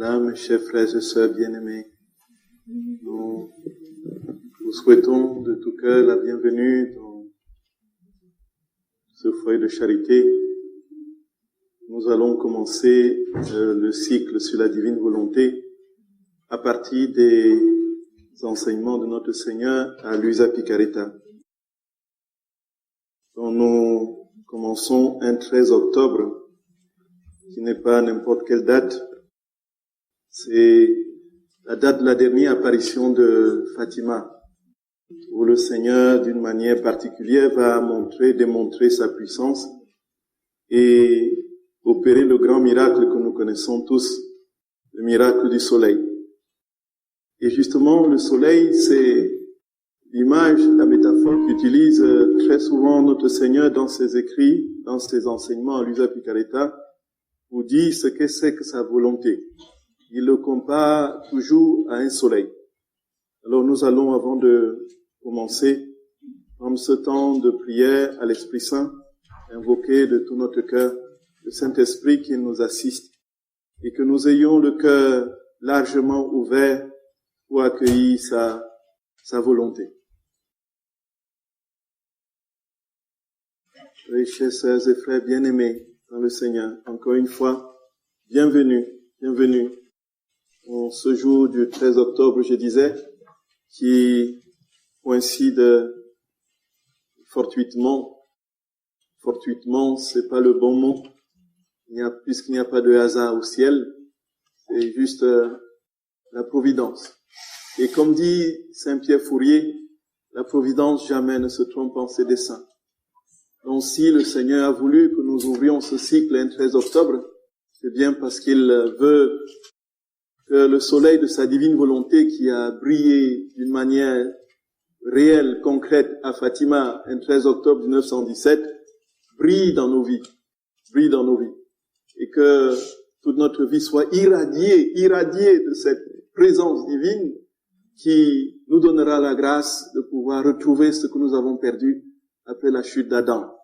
Voilà, mes chers frères et sœurs bien-aimés, nous vous souhaitons de tout cœur la bienvenue dans ce foyer de charité. Nous allons commencer le cycle sur la divine volonté à partir des enseignements de notre Seigneur à Luisa Picaretta. Donc nous commençons un 13 octobre, qui n'est pas n'importe quelle date. C'est la date de la dernière apparition de Fatima, où le Seigneur, d'une manière particulière, va démontrer sa puissance et opérer le grand miracle que nous connaissons tous, le miracle du soleil. Et justement, le soleil, c'est l'image, la métaphore qu'utilise très souvent notre Seigneur dans ses écrits, dans ses enseignements à Luisa Picaretta, pour dire ce que c'est que sa volonté. Il le compare toujours à un soleil. Alors nous allons, avant de commencer, prendre ce temps de prière à l'Esprit Saint, invoquer de tout notre cœur le Saint-Esprit qui nous assiste et que nous ayons le cœur largement ouvert pour accueillir sa volonté. Oui, chers sœurs et frères bien-aimés dans le Seigneur, encore une fois, bienvenue en ce jour du 13 octobre, je disais, qui coïncide fortuitement, c'est pas le bon mot, puisqu'il n'y a pas de hasard au ciel, c'est juste la providence. Et comme dit Saint-Pierre Fourier, la providence jamais ne se trompe en ses desseins. Donc si le Seigneur a voulu que nous ouvrions ce cycle un 13 octobre, c'est bien parce qu'il veut que le soleil de sa divine volonté qui a brillé d'une manière réelle, concrète à Fatima un 13 octobre 1917, brille dans nos vies. Et que toute notre vie soit irradiée de cette présence divine qui nous donnera la grâce de pouvoir retrouver ce que nous avons perdu après la chute d'Adam.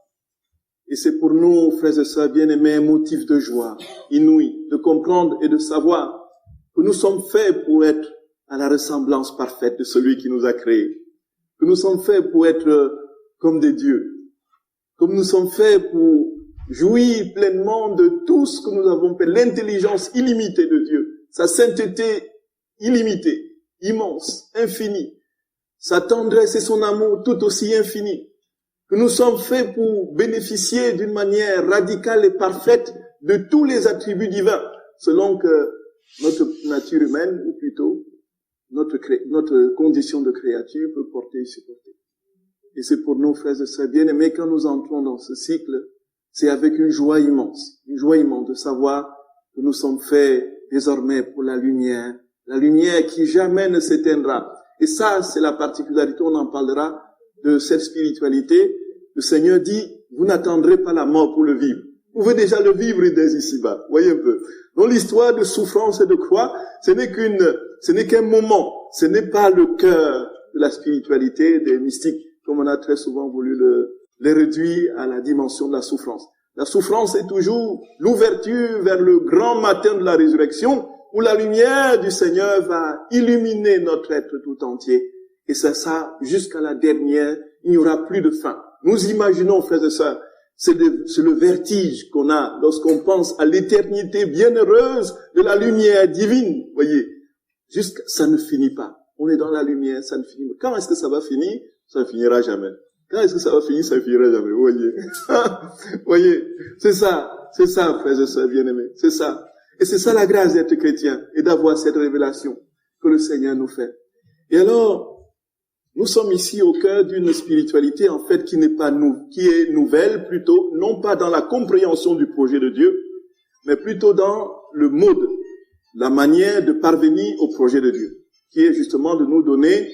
Et c'est pour nous, frères et sœurs bien-aimés, un motif de joie inouï, de comprendre et de savoir que nous sommes faits pour être à la ressemblance parfaite de celui qui nous a créés, que nous sommes faits pour être comme des dieux, comme nous sommes faits pour jouir pleinement de tout ce que nous avons fait, l'intelligence illimitée de Dieu, sa sainteté illimitée, immense, infinie, sa tendresse et son amour tout aussi infini, que nous sommes faits pour bénéficier d'une manière radicale et parfaite de tous les attributs divins, selon que notre nature humaine, ou plutôt notre condition de créature peut porter et supporter. Et c'est pour nous, frères et sœurs bien-aimés, quand nous entrons dans ce cycle, c'est avec une joie immense de savoir que nous sommes faits désormais pour la lumière qui jamais ne s'éteindra. Et ça, c'est la particularité, on en parlera, de cette spiritualité. Le Seigneur dit, vous n'attendrez pas la mort pour le vivre. Vous pouvez déjà le vivre dès ici-bas. Voyez un peu. Donc l'histoire de souffrance et de croix, ce n'est qu'un moment. Ce n'est pas le cœur de la spiritualité des mystiques, comme on a très souvent voulu les réduire à la dimension de la souffrance. La souffrance est toujours l'ouverture vers le grand matin de la résurrection, où la lumière du Seigneur va illuminer notre être tout entier. Et c'est ça, jusqu'à la dernière, il n'y aura plus de fin. Nous imaginons, frères et sœurs, c'est le vertige qu'on a lorsqu'on pense à l'éternité bienheureuse de la lumière divine. Voyez, ça ne finit pas. On est dans la lumière, ça ne finit pas. Quand est-ce que ça va finir? Ça ne finira jamais. Quand est-ce que ça va finir? Ça ne finira jamais. Voyez. Voyez, c'est ça, frères et sœurs bien-aimés. C'est ça. Et c'est ça la grâce d'être chrétien et d'avoir cette révélation que le Seigneur nous fait. Et alors, nous sommes ici au cœur d'une spiritualité, en fait, qui est nouvelle plutôt, non pas dans la compréhension du projet de Dieu, mais plutôt dans le mode, la manière de parvenir au projet de Dieu, qui est justement de nous donner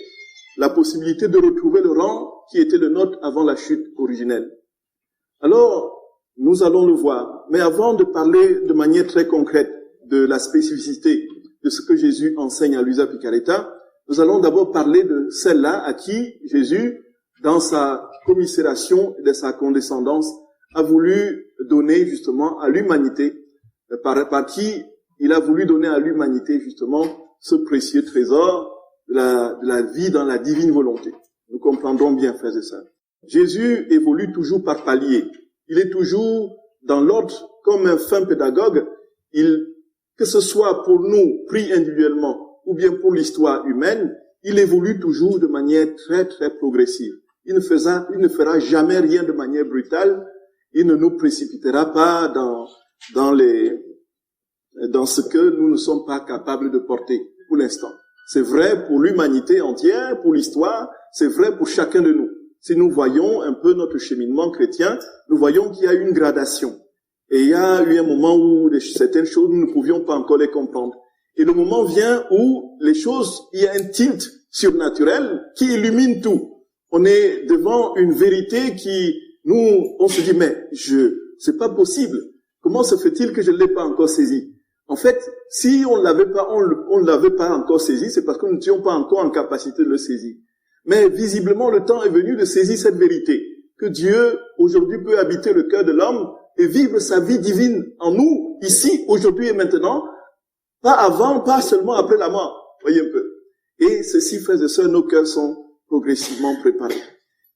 la possibilité de retrouver le rang qui était le nôtre avant la chute originelle. Alors, nous allons le voir. Mais avant de parler de manière très concrète de la spécificité de ce que Jésus enseigne à Luisa Picaretta, nous allons d'abord parler de celle-là à qui Jésus, dans sa commisération et de sa condescendance, a voulu donner justement à l'humanité, par qui il a voulu donner à l'humanité justement ce précieux trésor de la vie dans la divine volonté. Nous comprendrons bien, frères et sœurs. Jésus évolue toujours par paliers. Il est toujours dans l'ordre comme un fin pédagogue. Que ce soit pour nous, pris individuellement, ou bien pour l'histoire humaine, il évolue toujours de manière très, très progressive. Il ne fera jamais rien de manière brutale. Il ne nous précipitera pas dans ce que nous ne sommes pas capables de porter pour l'instant. C'est vrai pour l'humanité entière, pour l'histoire, c'est vrai pour chacun de nous. Si nous voyons un peu notre cheminement chrétien, nous voyons qu'il y a une gradation. Et il y a eu un moment où certaines choses, nous ne pouvions pas encore les comprendre. Et le moment vient où les choses, il y a un tilt surnaturel qui illumine tout. On est devant une vérité qui, on se dit, mais c'est pas possible. Comment se fait-il que je ne l'ai pas encore saisi? En fait, si on ne l'avait pas encore saisi, c'est parce que nous n'étions pas encore en capacité de le saisir. Mais visiblement, le temps est venu de saisir cette vérité, que Dieu, aujourd'hui, peut habiter le cœur de l'homme et vivre sa vie divine en nous, ici, aujourd'hui et maintenant, pas avant, pas seulement après la mort. Voyez un peu. Et ceci, frères et sœurs, nos cœurs sont progressivement préparés.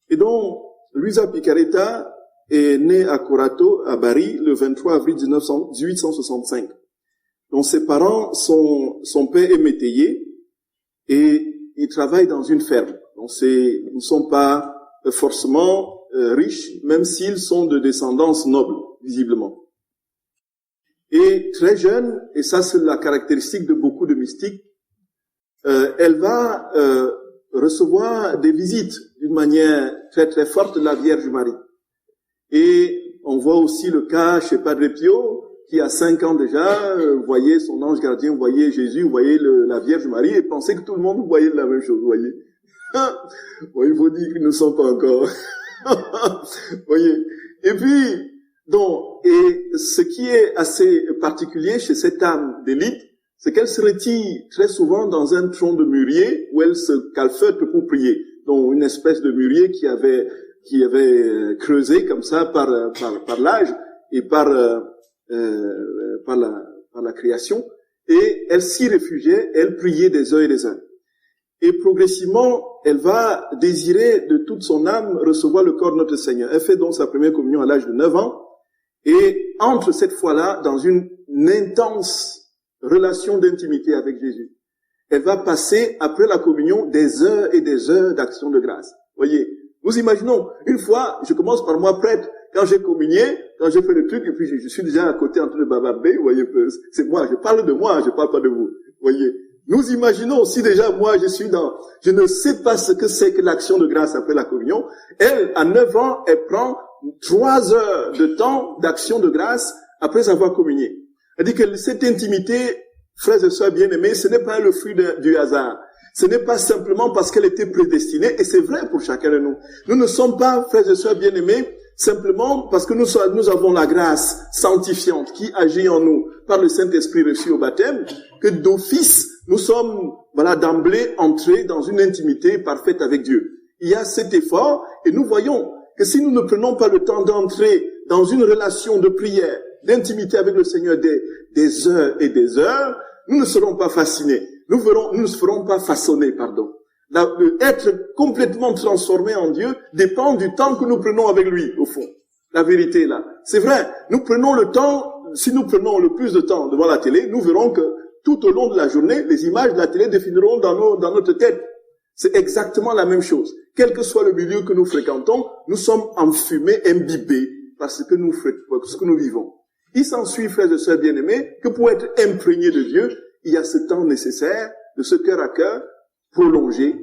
Et donc, Luisa Picaretta est née à Corato, à Bari, le 23 avril 1865. Donc, ses parents son père est métayer et il travaille dans une ferme. Donc, ils ne sont pas forcément riches, même s'ils sont de descendance noble, visiblement. Et très jeune, et ça c'est la caractéristique de beaucoup de mystiques, elle va recevoir des visites d'une manière très très forte de la Vierge Marie. Et on voit aussi le cas chez Padre Pio, qui a 5 ans déjà, voyait son ange gardien, voyait Jésus, voyait la Vierge Marie, et pensait que tout le monde voyait la même chose, voyez. Bon, il faut dire qu'ils ne sont pas encore. Voyez. Et puis, et ce qui est assez particulier chez cette âme d'élite, c'est qu'elle se retire très souvent dans un tronc de mûrier où elle se calfeutre pour prier. Donc, une espèce de mûrier qui avait creusé comme ça par l'âge et par la création. Et elle s'y réfugiait, elle priait des heures et des heures. Et progressivement, elle va désirer de toute son âme recevoir le corps de notre Seigneur. Elle fait donc sa première communion à l'âge de 9 ans et entre cette fois-là dans une intense relation d'intimité avec Jésus. Elle va passer, après la communion, des heures et des heures d'action de grâce. Voyez, nous imaginons, une fois, je commence par moi prêtre, quand j'ai communié, quand j'ai fait le truc, et puis je suis déjà à côté en train de bavarder, vous voyez, c'est moi, je parle de moi, je parle pas de vous, voyez. Nous imaginons si déjà moi je ne sais pas ce que c'est que l'action de grâce après la communion. Elle, à 9 ans, elle prend 3 heures de temps d'action de grâce après avoir communié. Elle dit que cette intimité, frères et sœurs bien-aimés, ce n'est pas le fruit du hasard. Ce n'est pas simplement parce qu'elle était prédestinée, et c'est vrai pour chacun de nous. Nous ne sommes pas, frères et sœurs bien-aimés, simplement parce que nous avons la grâce sanctifiante qui agit en nous par le Saint-Esprit reçu au baptême, que d'office, nous sommes, d'emblée entrés dans une intimité parfaite avec Dieu. Il y a cet effort, et nous voyons que si nous ne prenons pas le temps d'entrer dans une relation de prière, d'intimité avec le Seigneur des heures et des heures, nous ne serons pas fascinés. Nous ne serons pas façonnés, pardon. Être complètement transformé en Dieu dépend du temps que nous prenons avec lui, au fond. La vérité est là. C'est vrai, nous prenons le temps, si nous prenons le plus de temps devant la télé, nous verrons que tout au long de la journée, les images de la télé définiront dans notre tête. C'est exactement la même chose. Quel que soit le milieu que nous fréquentons, nous sommes enfumés, imbibés par ce que nous vivons. Il s'ensuit, frères et sœurs bien-aimés, que pour être imprégné de Dieu, il y a ce temps nécessaire de ce cœur à cœur prolongé,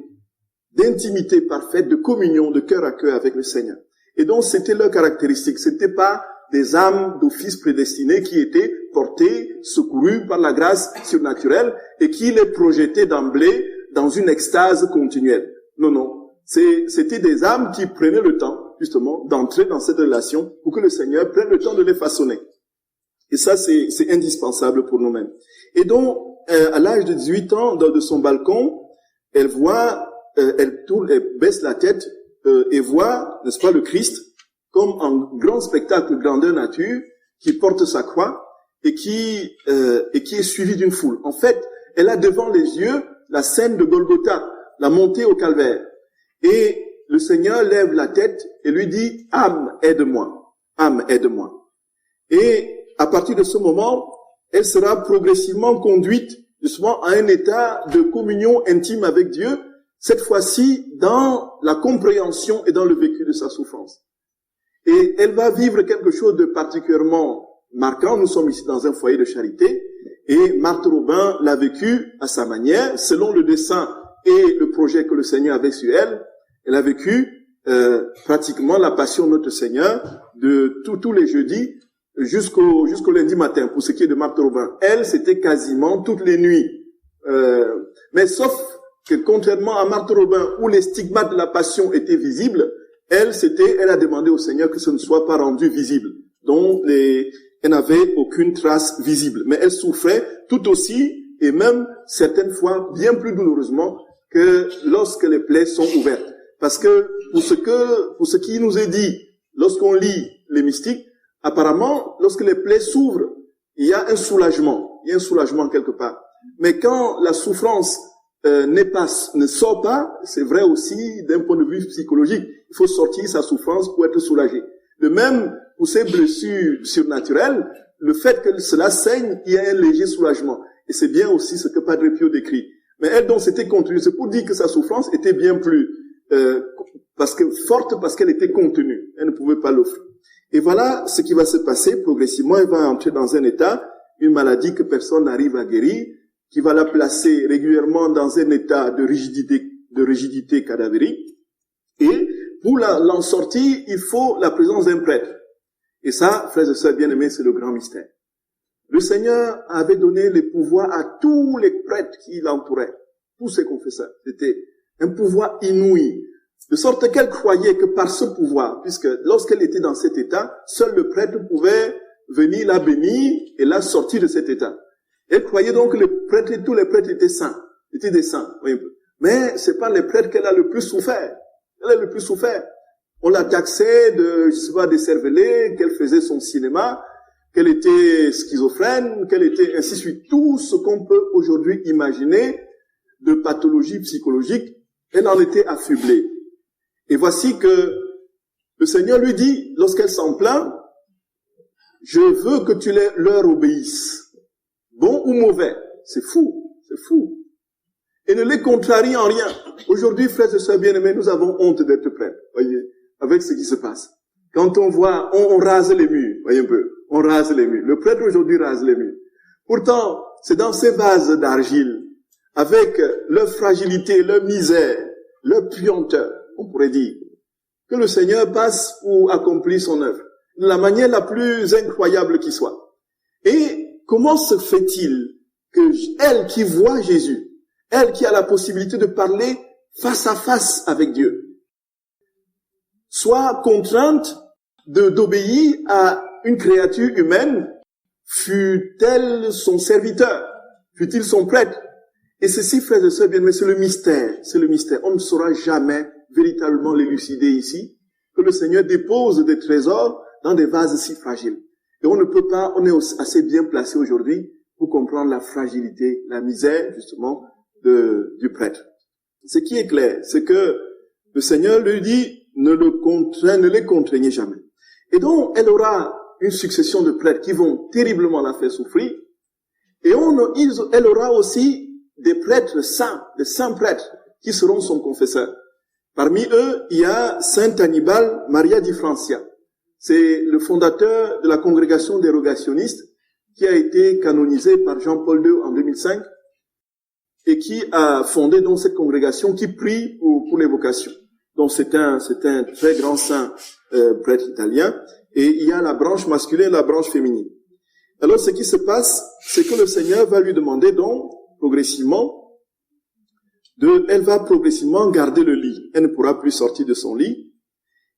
d'intimité parfaite, de communion de cœur à cœur avec le Seigneur. Et donc, c'était leur caractéristique. C'était pas des âmes d'office prédestinées qui étaient portées, secourues par la grâce surnaturelle et qui les projetaient d'emblée dans une extase continuelle. Non, non. C'était des âmes qui prenaient le temps, justement, d'entrer dans cette relation pour que le Seigneur prenne le temps de les façonner. Et ça, c'est indispensable pour nous-mêmes. Et donc, à l'âge de 18 ans, de son balcon, elle voit, elle baisse la tête et voit, n'est-ce pas, le Christ comme un grand spectacle grandeur nature qui porte sa croix et qui est suivie d'une foule. En fait, elle a devant les yeux la scène de Golgotha, la montée au calvaire. Et le Seigneur lève la tête et lui dit, âme, aide-moi. Âme, aide-moi. Et à partir de ce moment, elle sera progressivement conduite justement à un état de communion intime avec Dieu, cette fois-ci dans la compréhension et dans le vécu de sa souffrance. Et elle va vivre quelque chose de particulièrement marquant. Nous sommes ici dans un foyer de charité et Marthe Robin l'a vécu à sa manière, selon le dessein et le projet que le Seigneur avait sur elle. Elle a vécu pratiquement la passion de notre Seigneur de tous les jeudis jusqu'au lundi matin, pour ce qui est de Marthe Robin. Elle, c'était quasiment toutes les nuits. Mais sauf que contrairement à Marthe Robin, où les stigmates de la passion étaient visibles, elle a demandé au Seigneur que ce ne soit pas rendu visible. Donc, elle n'avait aucune trace visible. Mais elle souffrait tout aussi, et même certaines fois, bien plus douloureusement, que lorsque les plaies sont ouvertes. Parce que, pour ce qui nous est dit, lorsqu'on lit les mystiques, apparemment, lorsque les plaies s'ouvrent, il y a un soulagement. Il y a un soulagement quelque part. Mais quand la souffrance ne sort pas, c'est vrai aussi d'un point de vue psychologique. Il faut sortir sa souffrance pour être soulagé. De même, pour ces blessures surnaturelles, le fait que cela saigne, il y a un léger soulagement. Et c'est bien aussi ce que Padre Pio décrit. Mais elle, donc, c'était contenu. C'est pour dire que sa souffrance était bien plus forte parce qu'elle était contenue. Elle ne pouvait pas l'offrir. Et voilà ce qui va se passer progressivement. Elle va entrer dans un état, une maladie que personne n'arrive à guérir, qui va la placer régulièrement dans un état de rigidité cadavérique. Et pour l'en sortir, il faut la présence d'un prêtre. Et ça, frères et sœurs bien-aimés, c'est le grand mystère. Le Seigneur avait donné les pouvoirs à tous les prêtres qui l'entouraient, tous ses confesseurs. C'était un pouvoir inouï. De sorte qu'elle croyait que par ce pouvoir, puisque lorsqu'elle était dans cet état, seul le prêtre pouvait venir la bénir et la sortir de cet état. Elle croyait donc que tous les prêtres étaient saints, étaient des saints. Oui, un peu. Mais c'est pas les prêtres qu'elle a le plus souffert. Elle a le plus souffert. On la taxait de, décervelée, qu'elle faisait son cinéma, qu'elle était schizophrène, qu'elle était ainsi de suite. Tout ce qu'on peut aujourd'hui imaginer de pathologie psychologique, elle en était affublée. Et voici que le Seigneur lui dit, lorsqu'elle s'en plaint, je veux que tu leur obéisses. Bon ou mauvais. C'est fou. C'est fou. Et ne les contrarie en rien. Aujourd'hui, frères et sœurs bien-aimés, nous avons honte d'être prêtres. Voyez, avec ce qui se passe. Quand on voit, on rase les murs. Voyez un peu. On rase les murs. Le prêtre aujourd'hui rase les murs. Pourtant, c'est dans ces vases d'argile, avec leur fragilité, leur misère, leur puanteur, on pourrait dire, que le Seigneur passe pour accomplir son œuvre, de la manière la plus incroyable qui soit. Et comment se fait-il que elle qui voit Jésus, elle qui a la possibilité de parler face à face avec Dieu, soit contrainte d'obéir à une créature humaine, fût-elle son serviteur, fût-il son prêtre? Et ceci, frères et sœurs bien-aimés, c'est le mystère. C'est le mystère. On ne saura jamais véritablement l'élucider ici, que le Seigneur dépose des trésors dans des vases si fragiles. Et on ne peut pas, on est assez bien placé aujourd'hui pour comprendre la fragilité, la misère, justement, du prêtre. Ce qui est clair, c'est que le Seigneur lui dit, ne les contraignez jamais. Et donc, elle aura une succession de prêtres qui vont terriblement la faire souffrir. Et elle aura aussi des prêtres saints, des saints prêtres, qui seront son confesseur. Parmi eux, il y a Saint Annibal Maria di Francia. C'est le fondateur de la congrégation des rogationnistes, qui a été canonisé par Jean-Paul II en 2005, et qui a fondé donc cette congrégation qui prie pour les vocations. Donc c'est un très grand saint prêtre italien, et il y a la branche masculine et la branche féminine. Alors ce qui se passe, c'est que le Seigneur va lui demander donc, progressivement, elle va progressivement garder le lit. Elle ne pourra plus sortir de son lit,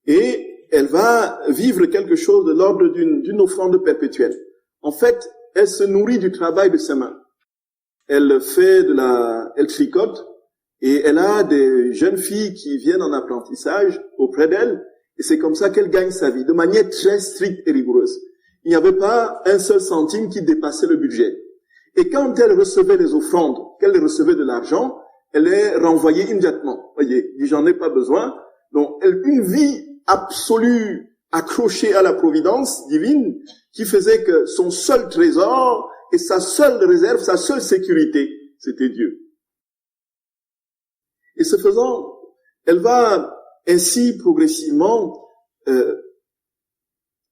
et elle va vivre quelque chose de l'ordre d'une offrande perpétuelle. En fait, elle se nourrit du travail de ses mains. Elle tricote, et elle a des jeunes filles qui viennent en apprentissage auprès d'elle, et c'est comme ça qu'elle gagne sa vie, de manière très stricte et rigoureuse. il n'y avait pas un seul centime qui dépassait le budget. Et quand elle recevait les offrandes, qu'elle recevait de l'argent, elle les renvoyait immédiatement. Voyez, il dit, j'en ai pas besoin. Donc, une vie absolue, accrochée à la providence divine, qui faisait que son seul trésor et sa seule réserve, sa seule sécurité, c'était Dieu. Et ce faisant, elle va ainsi progressivement,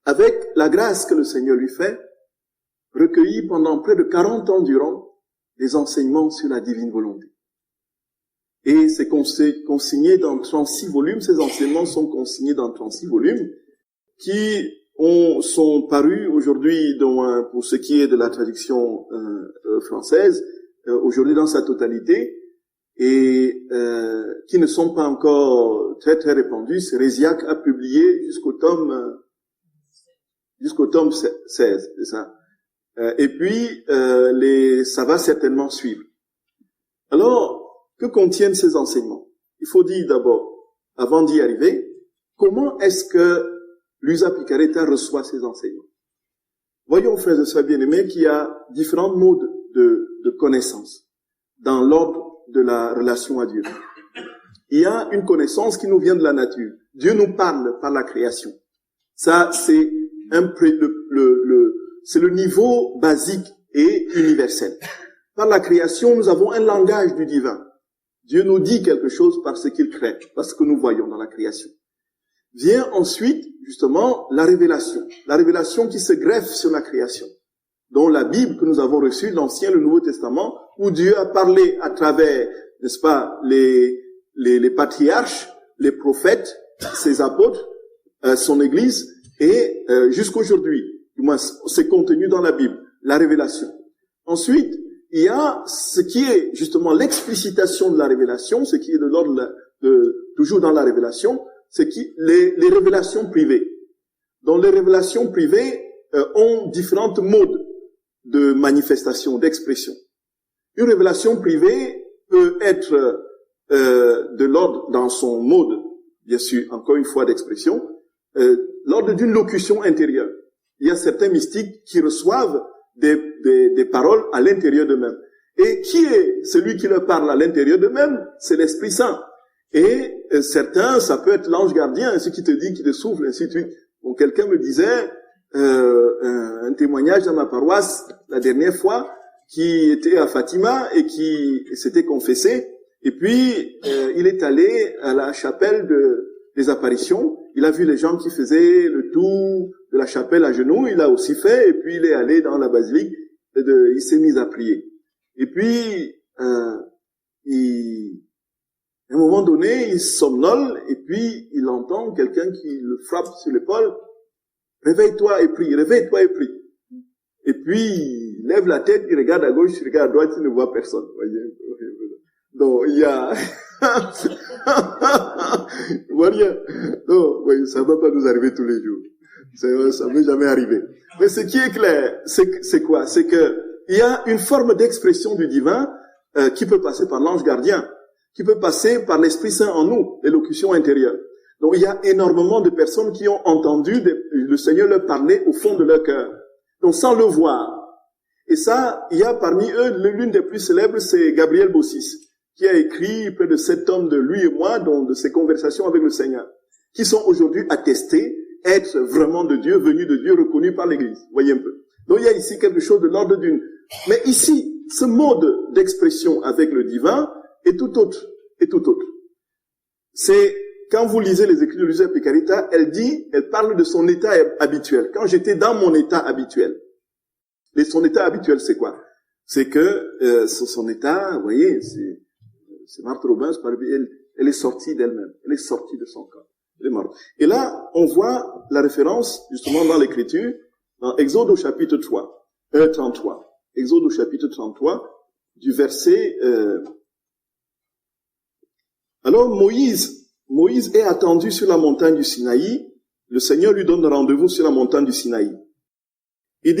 avec la grâce que le Seigneur lui fait, recueillir pendant près de 40 ans durant des enseignements sur la divine volonté. Et c'est consigné dans 36 volumes, ces enseignements sont consignés dans 36 volumes, qui sont parus aujourd'hui, pour ce qui est de la traduction française, aujourd'hui dans sa totalité, et qui ne sont pas encore très très répandus. Réziac a publié jusqu'au tome 16, c'est ça. Et puis ça va certainement suivre. Alors, que contiennent ces enseignements? Il faut dire d'abord, avant d'y arriver, comment est-ce que l'Usa Picaretta reçoit ces enseignements? Voyons, frères et sœurs bien-aimés, qu'il y a différents modes de connaissance dans l'ordre de la relation à Dieu. Il y a une connaissance qui nous vient de la nature. Dieu nous parle par la création. Ça, c'est c'est le niveau basique et universel. Par la création, nous avons un langage du divin. Dieu nous dit quelque chose par ce qu'il crée, par ce que nous voyons dans la création. Vient ensuite, justement, la révélation qui se greffe sur la création, dont la Bible que nous avons reçue, l'Ancien et le Nouveau Testament, où Dieu a parlé à travers, n'est-ce pas, les patriarches, les prophètes, ses apôtres, son Église, et jusqu'aujourd'hui. Du moins, c'est contenu dans la Bible, la révélation. Ensuite, il y a ce qui est justement l'explicitation de la révélation, ce qui est de l'ordre toujours dans la révélation, c'est les révélations privées. Donc les révélations privées ont différentes modes de manifestation, d'expression. Une révélation privée peut être de l'ordre, dans son mode, bien sûr, encore une fois d'expression, l'ordre d'une locution intérieure. Il y a certains mystiques qui reçoivent des paroles à l'intérieur d'eux-mêmes. Et qui est celui qui leur parle à l'intérieur d'eux-mêmes? C'est l'Esprit Saint. Et certains, ça peut être l'ange gardien, ce qui te dit, qui te souffle, ainsi de suite. Donc quelqu'un me disait, un témoignage dans ma paroisse, la dernière fois, qui était à Fatima et qui s'était confessé. Et puis, il est allé à la chapelle des apparitions. Il a vu les gens qui faisaient le tour de la chapelle à genoux. Il a aussi fait. Et puis, il est allé dans la basilique. Il s'est mis à prier. Et puis, à un moment donné, il somnole. Et puis, il entend quelqu'un qui le frappe sur l'épaule. Réveille-toi et prie. Réveille-toi et prie. Et puis, il lève la tête, il regarde à gauche, il regarde à droite, il ne voit personne. Voyez. Donc, il y a... il voit rien. Non, oui, ça ne va pas nous arriver tous les jours. Ça ne va jamais arriver. Mais ce qui est clair, c'est quoi? C'est que il y a une forme d'expression du divin qui peut passer par l'ange gardien, qui peut passer par l'Esprit Saint en nous, l'élocution intérieure. Donc, il y a énormément de personnes qui ont entendu le Seigneur leur parler au fond de leur cœur. Donc, sans le voir. Et ça, il y a parmi eux, l'une des plus célèbres, c'est Gabriel Bossis, qui a écrit près de 7 tomes de lui et moi, de ses conversations avec le Seigneur, qui sont aujourd'hui attestés être vraiment de Dieu, venus de Dieu, reconnus par l'Église. Voyez un peu. Donc, il y a ici quelque chose de l'ordre d'une... Mais ici, ce mode d'expression avec le divin est tout autre. C'est, quand vous lisez les écrits de l'Usa Picaretta, elle parle de son état habituel. Quand j'étais dans mon état habituel. Et son état habituel, c'est quoi? C'est que son état, vous voyez, c'est Marthe Robin, elle est sortie d'elle-même. Elle est sortie de son corps. Elle est morte. Et là, on voit la référence, justement, dans l'Écriture, dans Exode au chapitre 33. Exode au chapitre 33, du verset... Alors, Moïse est attendu sur la montagne du Sinaï. Le Seigneur lui donne rendez-vous sur la montagne du Sinaï. Il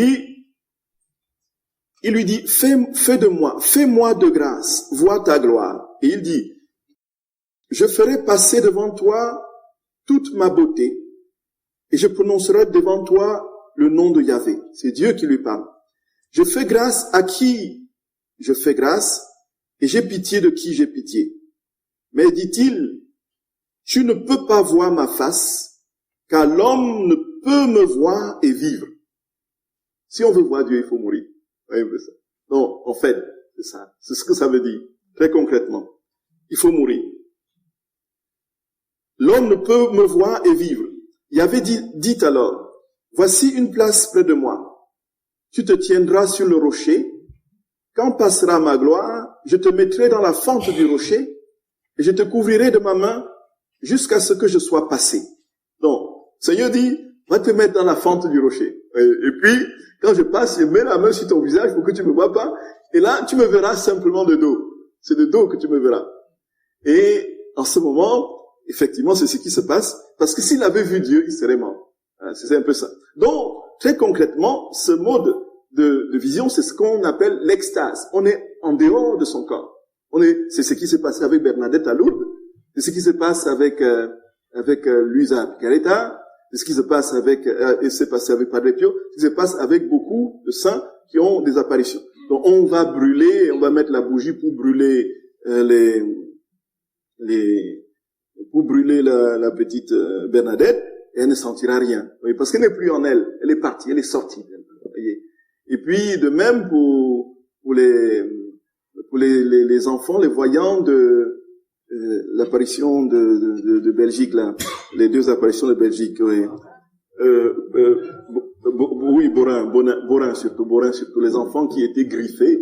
lui dit, fais-moi de grâce, vois ta gloire. Et il dit, je ferai passer devant toi toute ma beauté, et je prononcerai devant toi le nom de Yahvé. C'est Dieu qui lui parle. Je fais grâce à qui je fais grâce, et j'ai pitié de qui j'ai pitié. Mais dit-il, tu ne peux pas voir ma face, car l'homme ne peut me voir et vivre. Si on veut voir Dieu, il faut mourir. Oui, un peu ça. Non, en fait, c'est ça. C'est ce que ça veut dire, très concrètement. Il faut mourir. L'homme ne peut me voir et vivre. Yahvé dit alors, voici une place près de moi. Tu te tiendras sur le rocher. Quand passera ma gloire, je te mettrai dans la fente du rocher et je te couvrirai de ma main jusqu'à ce que je sois passé. Donc, Seigneur dit, va te mettre dans la fente du rocher. Et puis, quand je passe, je mets la main sur ton visage pour que tu me vois pas. Et là, tu me verras simplement de dos. C'est de dos que tu me verras. Et en ce moment, effectivement, c'est ce qui se passe. Parce que s'il avait vu Dieu, il serait mort. C'est un peu ça. Donc, très concrètement, ce mode de vision, c'est ce qu'on appelle l'extase. On est en dehors de son corps. C'est ce qui s'est passé avec Bernadette à Lourdes. C'est ce qui se passe avec Luisa Picaretta. C'est ce qui se passe et s'est passé avec Padre Pio. Ce qui se passe avec beaucoup de saints qui ont des apparitions. Donc, on va mettre la bougie pour brûler la petite Bernadette, et elle ne sentira rien. Oui, parce qu'elle n'est plus en elle. Elle est partie, elle est sortie. Voyez. Et puis, de même pour les enfants, les voyants de l'apparition de Belgique, là. Les deux apparitions de Belgique, oui. Oui, Borin surtout, les enfants qui étaient griffés,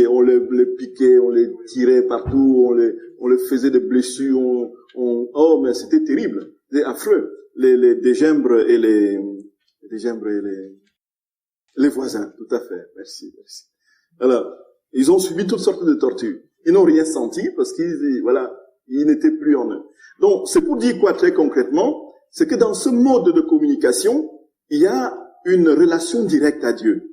on les piquait, on les tirait partout, on les faisait des blessures, oh, mais c'était terrible, c'était affreux. Les dégembres et les voisins, tout à fait, merci. Alors, ils ont subi toutes sortes de tortures. Ils n'ont rien senti parce ils n'étaient plus en eux. Donc, c'est pour dire quoi très concrètement? C'est que dans ce mode de communication, il y a une relation directe à Dieu,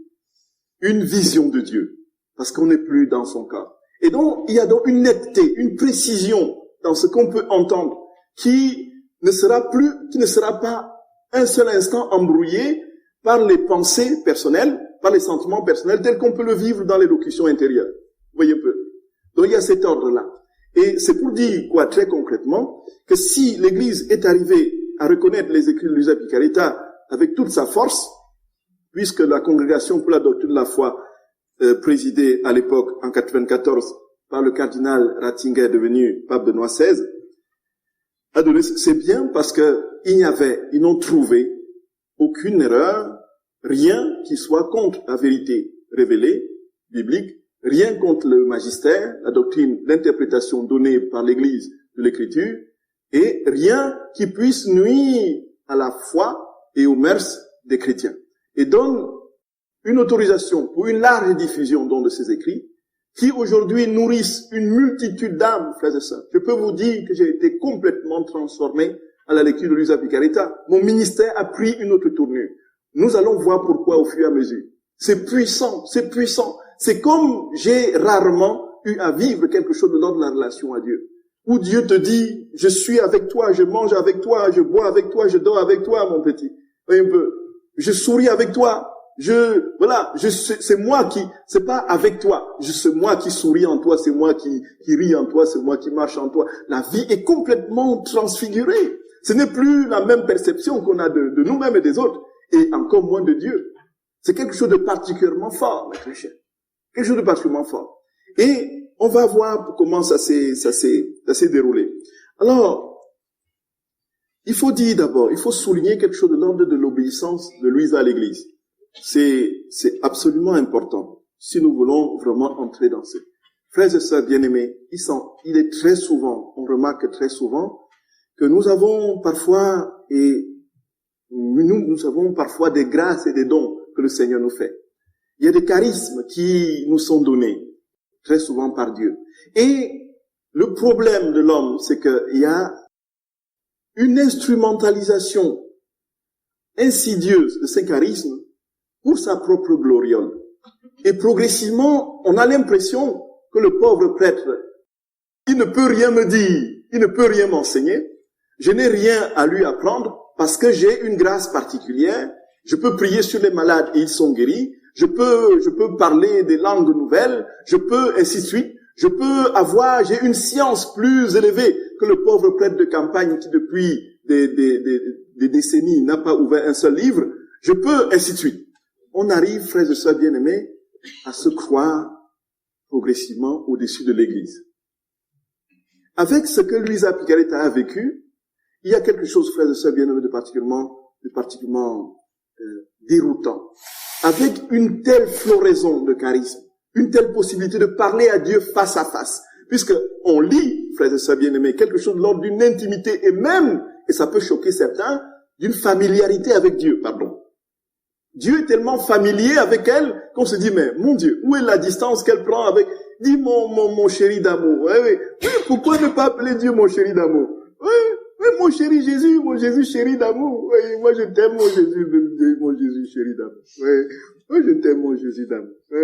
une vision de Dieu, parce qu'on n'est plus dans son corps. Et donc, il y a donc une netteté, une précision dans ce qu'on peut entendre, qui ne sera pas un seul instant embrouillé par les pensées personnelles, par les sentiments personnels, tels qu'on peut le vivre dans l'élocution intérieure. Vous voyez un peu. Donc, il y a cet ordre-là. Et c'est pour dire, quoi, très concrètement, que si l'Église est arrivée à reconnaître les écrits de Luisa Picaretta avec toute sa force, puisque la Congrégation pour la doctrine de la foi, présidée à l'époque, en 94, par le cardinal Ratzinger, devenu pape Benoît XVI, c'est bien parce que ils n'ont trouvé aucune erreur, rien qui soit contre la vérité révélée, biblique, rien contre le magistère, la doctrine, l'interprétation donnée par l'Église de l'Écriture, et rien qui puisse nuire à la foi et aux mœurs des chrétiens. Et donne une autorisation pour une large diffusion de ces écrits, qui aujourd'hui nourrissent une multitude d'âmes, frères et sœurs. Je peux vous dire que j'ai été complètement transformé à la lecture de Luisa Picaretta. Mon ministère a pris une autre tournure. Nous allons voir pourquoi au fur et à mesure. C'est puissant, c'est puissant. C'est comme j'ai rarement eu à vivre quelque chose de l'ordre de la relation à Dieu. Où Dieu te dit, je suis avec toi, je mange avec toi, je bois avec toi, je dors avec toi, mon petit. Un peu. Je souris avec toi. C'est moi c'est pas avec toi. C'est moi qui souris en toi, c'est moi qui ris en toi, c'est moi qui marche en toi. La vie est complètement transfigurée. Ce n'est plus la même perception qu'on a de nous-mêmes et des autres, et encore moins de Dieu. C'est quelque chose de particulièrement fort, mes très chers. Quelque chose de particulièrement fort. Et on va voir comment ça s'est déroulé. Alors, il faut dire d'abord, il faut souligner quelque chose de l'ordre de l'obéissance de Luisa à l'Église. C'est absolument important si nous voulons vraiment entrer dans ce. Frères et sœurs bien-aimés, il est très souvent, on remarque très souvent que nous avons parfois des grâces et des dons que le Seigneur nous fait. Il y a des charismes qui nous sont donnés très souvent par Dieu. Et le problème de l'homme, c'est qu'il y a une instrumentalisation insidieuse de ces charismes pour sa propre gloriole. Et progressivement, on a l'impression que le pauvre prêtre, il ne peut rien me dire, il ne peut rien m'enseigner, je n'ai rien à lui apprendre parce que j'ai une grâce particulière, Je peux prier sur les malades et ils sont guéris. Je peux parler des langues nouvelles. Je peux, ainsi de suite. J'ai une science plus élevée que le pauvre prêtre de campagne qui depuis des décennies n'a pas ouvert un seul livre. Je peux, ainsi de suite. On arrive, frères et sœurs bien-aimés, à se croire progressivement au-dessus de l'Église. Avec ce que Luisa Picaretta a vécu, il y a quelque chose, frères et sœurs bien-aimés, de particulièrement déroutant. Avec une telle floraison de charisme, une telle possibilité de parler à Dieu face à face, puisque on lit, frères et sœurs bien-aimés, quelque chose de l'ordre d'une intimité et même, et ça peut choquer certains, d'une familiarité avec Dieu, pardon. Dieu est tellement familier avec elle qu'on se dit, mais mon Dieu, où est la distance qu'elle prend avec, dis mon chéri d'amour. Oui, pourquoi ne pas appeler Dieu mon chéri d'amour? Oui, mon Jésus chéri d'amour. Oui, moi je t'aime mon Jésus chéri d'amour. Oui, moi je t'aime mon Jésus d'amour. Oui,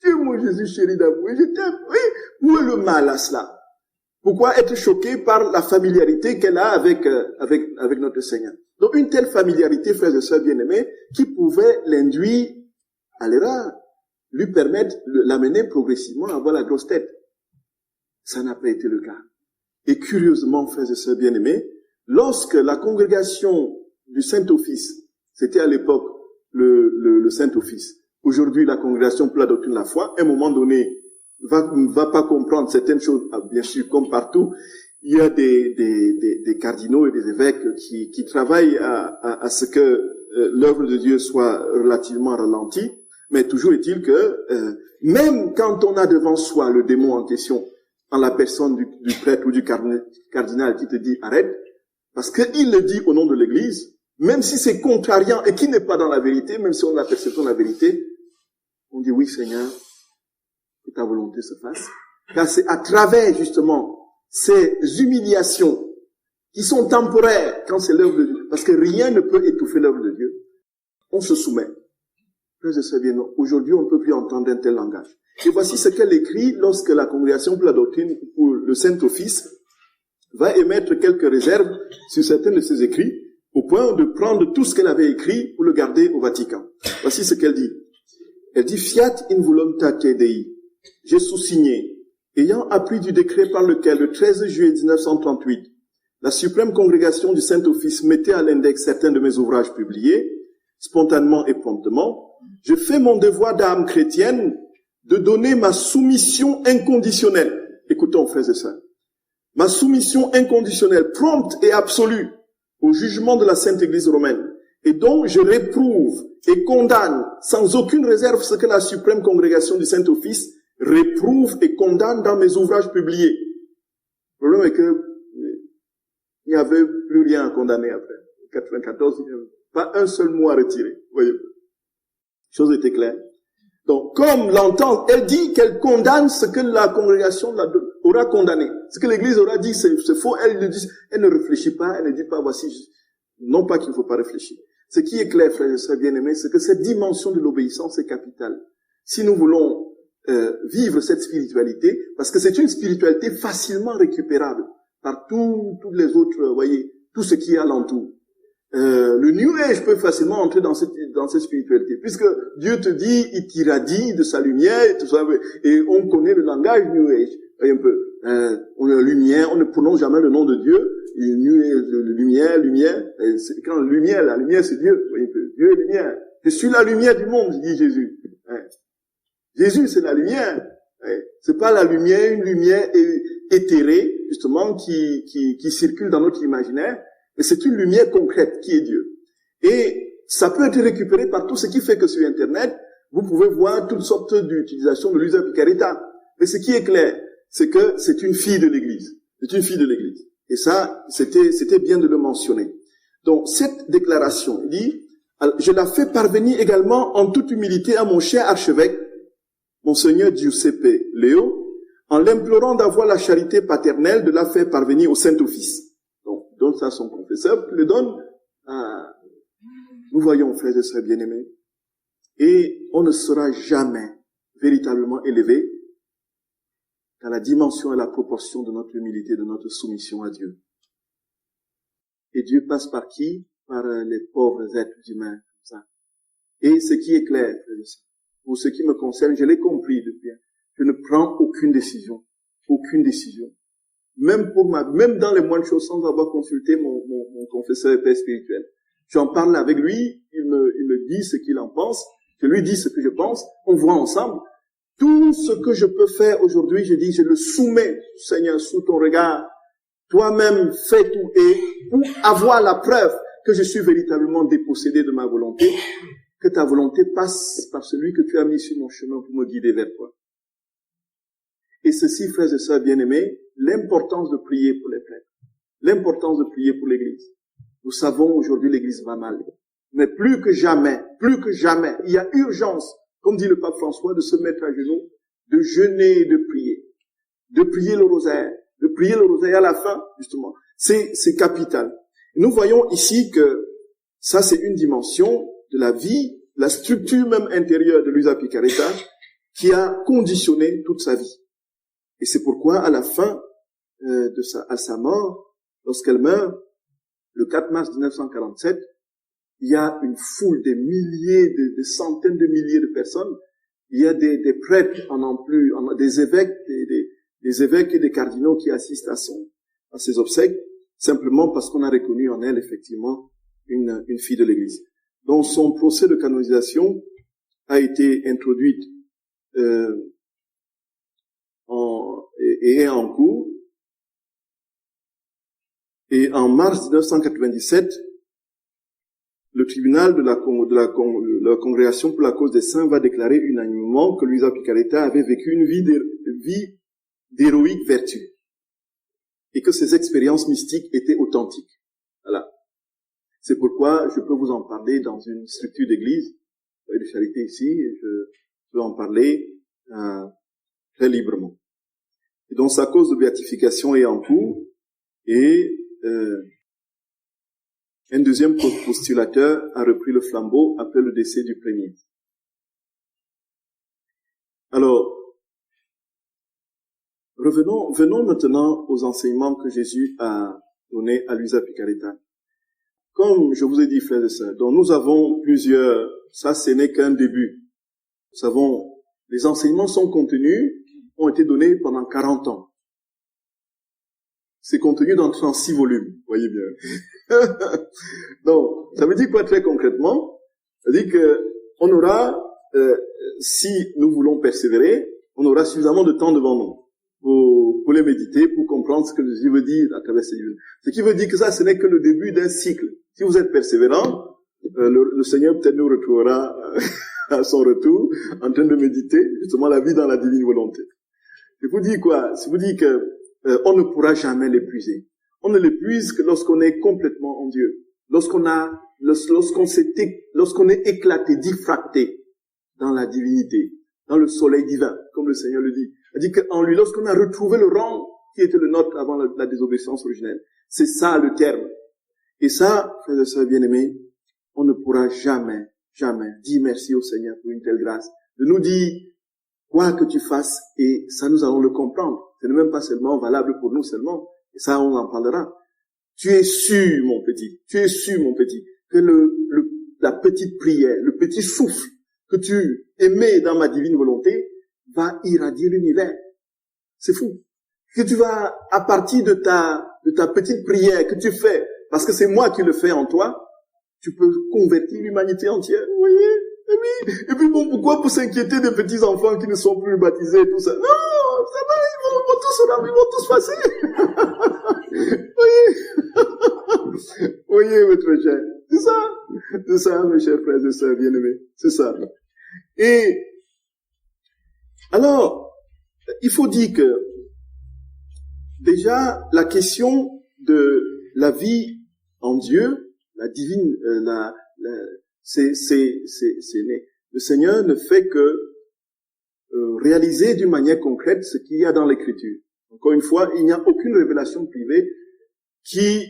Dieu mon Jésus chéri d'amour. Oui, je t'aime. Oui, où est le mal à cela? Pourquoi être choqué par la familiarité qu'elle a avec notre Seigneur? Donc une telle familiarité, frères et sœurs bien-aimés, qui pouvait l'induire à l'erreur, lui permettre de l'amener progressivement à avoir la grosse tête. Ça n'a pas été le cas. Et curieusement, frères et sœurs bien-aimés, lorsque la congrégation du Saint-Office, c'était à l'époque le Saint-Office, aujourd'hui la congrégation pour la doctrine de la foi, à un moment donné, va pas comprendre certaines choses, bien sûr, comme partout, il y a des cardinaux et des évêques qui travaillent à ce que l'œuvre de Dieu soit relativement ralentie, mais toujours est-il que même quand on a devant soi le démon en question, en la personne du prêtre ou du cardinal qui te dit arrête, parce qu'il le dit au nom de l'Église, même si c'est contrariant et qui n'est pas dans la vérité, même si on a la perception de la vérité, on dit oui Seigneur, que ta volonté se fasse. Car c'est à travers justement ces humiliations qui sont temporaires quand c'est l'œuvre de Dieu, parce que rien ne peut étouffer l'œuvre de Dieu, on se soumet. Frères et sœurs bien, aujourd'hui on ne peut plus entendre un tel langage. Et voici ce qu'elle écrit lorsque la congrégation pour la doctrine, pour le Saint-Office, va émettre quelques réserves sur certains de ses écrits, au point de prendre tout ce qu'elle avait écrit pour le garder au Vatican. Voici ce qu'elle dit. Elle dit, Fiat in voluntate Dei. J'ai sous-signé, ayant appris du décret par lequel, le 13 juillet 1938, la suprême congrégation du Saint-Office mettait à l'index certains de mes ouvrages publiés, spontanément et promptement, je fais mon devoir d'âme chrétienne de donner ma soumission inconditionnelle. Écoutons, frères et sœurs. Ma soumission inconditionnelle, prompte et absolue au jugement de la Sainte Église romaine, et dont je réprouve et condamne sans aucune réserve ce que la suprême congrégation du Saint-Office réprouve et condamne dans mes ouvrages publiés. Le problème est que il n'y avait plus rien à condamner après. En 94, il n'y avait pas un seul mot à retirer. Voyez, chose était claire. Donc, comme l'entend, elle dit qu'elle condamne ce que la congrégation aura condamné. Ce que l'Église aura dit, c'est faux. Elle ne réfléchit pas, elle ne dit pas, voici, non pas qu'il ne faut pas réfléchir. Ce qui est clair, frères et sœurs bien-aimés, c'est que cette dimension de l'obéissance est capitale. Si nous voulons vivre cette spiritualité, parce que c'est une spiritualité facilement récupérable par tous les autres, voyez, tout ce qui est alentour. Le New Age peut facilement entrer dans cette spiritualité, puisque Dieu te dit, il t'irradie de sa lumière, et tout ça, et on connaît le langage New Age. Voyez un peu, on est lumière, on ne prononce jamais le nom de Dieu, lumière, quand la lumière c'est Dieu, voyez un peu, Dieu est lumière. Je suis la lumière du monde, dit Jésus. Jésus, c'est la lumière. C'est pas la lumière, une lumière éthérée, justement, qui circule dans notre imaginaire, mais c'est une lumière concrète qui est Dieu. Et ça peut être récupéré par tout ce qui fait que sur Internet, vous pouvez voir toutes sortes d'utilisations de Luisa Picaretta. Mais ce qui est clair, c'est que c'est une fille de l'Église. C'est une fille de l'Église. Et ça, c'était bien de le mentionner. Donc, cette déclaration, il dit, je la fais parvenir également en toute humilité à mon cher archevêque, Monseigneur Giuseppe Leo, en l'implorant d'avoir la charité paternelle de la faire parvenir au Saint-Office. Donc, donne ça à son confesseur, le donne à... Nous voyons, frères et sœurs bien-aimés, et on ne sera jamais véritablement élevé qu'à la dimension et la proportion de notre humilité, de notre soumission à Dieu. Et Dieu passe par qui? Par les pauvres êtres humains, comme ça, Et ce qui est clair, pour ce qui me concerne, je l'ai compris depuis. Je ne prends aucune décision. Aucune décision. Même dans les moindres choses, sans avoir consulté mon confesseur et père spirituel. J'en parle avec lui, il me dit ce qu'il en pense, je lui dis ce que je pense, on voit ensemble. Tout ce que je peux faire aujourd'hui, je dis, je le soumets, Seigneur, sous ton regard. Toi-même, fais tout, et pour avoir la preuve que je suis véritablement dépossédé de ma volonté, que ta volonté passe par celui que tu as mis sur mon chemin pour me guider vers toi. Et ceci, frères et sœurs bien-aimés, l'importance de prier pour les prêtres, l'importance de prier pour l'Église. Nous savons aujourd'hui l'Église va mal. Mais plus que jamais, il y a urgence, comme dit le pape François, de se mettre à genoux, de jeûner et de prier le rosaire à la fin, justement. C'est capital. Nous voyons ici que ça, c'est une dimension de la vie, la structure même intérieure de Luisa Picarreta, qui a conditionné toute sa vie. Et c'est pourquoi, à la fin à sa mort, lorsqu'elle meurt, le 4 mars 1947, il y a une foule, des milliers, des centaines de milliers de personnes. Il y a des prêtres, des évêques, des évêques et des cardinaux qui assistent à ses obsèques, simplement parce qu'on a reconnu en elle, effectivement, une fille de l'Église. Donc, son procès de canonisation a été introduit et est en cours. Et en mars 1997, le tribunal de la Congrégation pour la cause des saints va déclarer unanimement que Luisa Picarreta avait vécu une vie d'héroïque vertu et que ses expériences mystiques étaient authentiques. Voilà. C'est pourquoi je peux vous en parler dans une structure d'église, de charité ici, et je peux en parler très librement. Et donc sa cause de béatification est en cours, et un deuxième postulateur a repris le flambeau après le décès du premier. Alors, venons maintenant aux enseignements que Jésus a donnés à Luisa Picarreta. Comme je vous ai dit, frères et sœurs, donc nous avons plusieurs, ça ce n'est qu'un début. Nous savons, les enseignements sont contenus, ont été donnés pendant 40 ans. C'est contenu dans 36 volumes, voyez bien. Donc, ça veut dire quoi très concrètement? Ça veut dire que on aura, si nous voulons persévérer, on aura suffisamment de temps devant nous pour les méditer, pour comprendre ce que Jésus veut dire à travers ces livres. Ce qui veut dire que ça, ce n'est que le début d'un cycle. Si vous êtes persévérant, le Seigneur peut-être nous retrouvera à son retour en train de méditer justement la vie dans la divine volonté. Je vous dis quoi? Je vous dis que on ne pourra jamais l'épuiser. On ne l'épuise que lorsqu'on est complètement en Dieu. Lorsqu'on est éclaté, diffracté dans la divinité, dans le soleil divin, comme le Seigneur le dit. Il dit qu'en lui, lorsqu'on a retrouvé le rang qui était le nôtre avant la désobéissance originelle, c'est ça le terme. Et ça, frères et sœurs bien-aimés, on ne pourra jamais dire merci au Seigneur pour une telle grâce. De nous dire, quoi que tu fasses, et ça nous allons le comprendre. Ce n'est même pas seulement valable pour nous seulement, et ça on en parlera. Tu es sûr, mon petit, que la petite prière, le petit souffle que tu émets dans ma divine volonté va irradier l'univers. C'est fou. Que tu vas, à partir de ta petite prière que tu fais, parce que c'est moi qui le fais en toi, tu peux convertir l'humanité entière, vous voyez? Et puis bon, pourquoi pour s'inquiéter des petits enfants qui ne sont plus baptisés et tout ça? Non, ça va, ils vont tous passer. Voyez, votre cher. C'est ça, mes chers frères et sœurs bien-aimés. C'est ça. Et, alors, il faut dire que, déjà, la question de la vie en Dieu, la divine, c'est né. Le Seigneur ne fait que réaliser d'une manière concrète ce qu'il y a dans l'Écriture. Encore une fois, il n'y a aucune révélation privée qui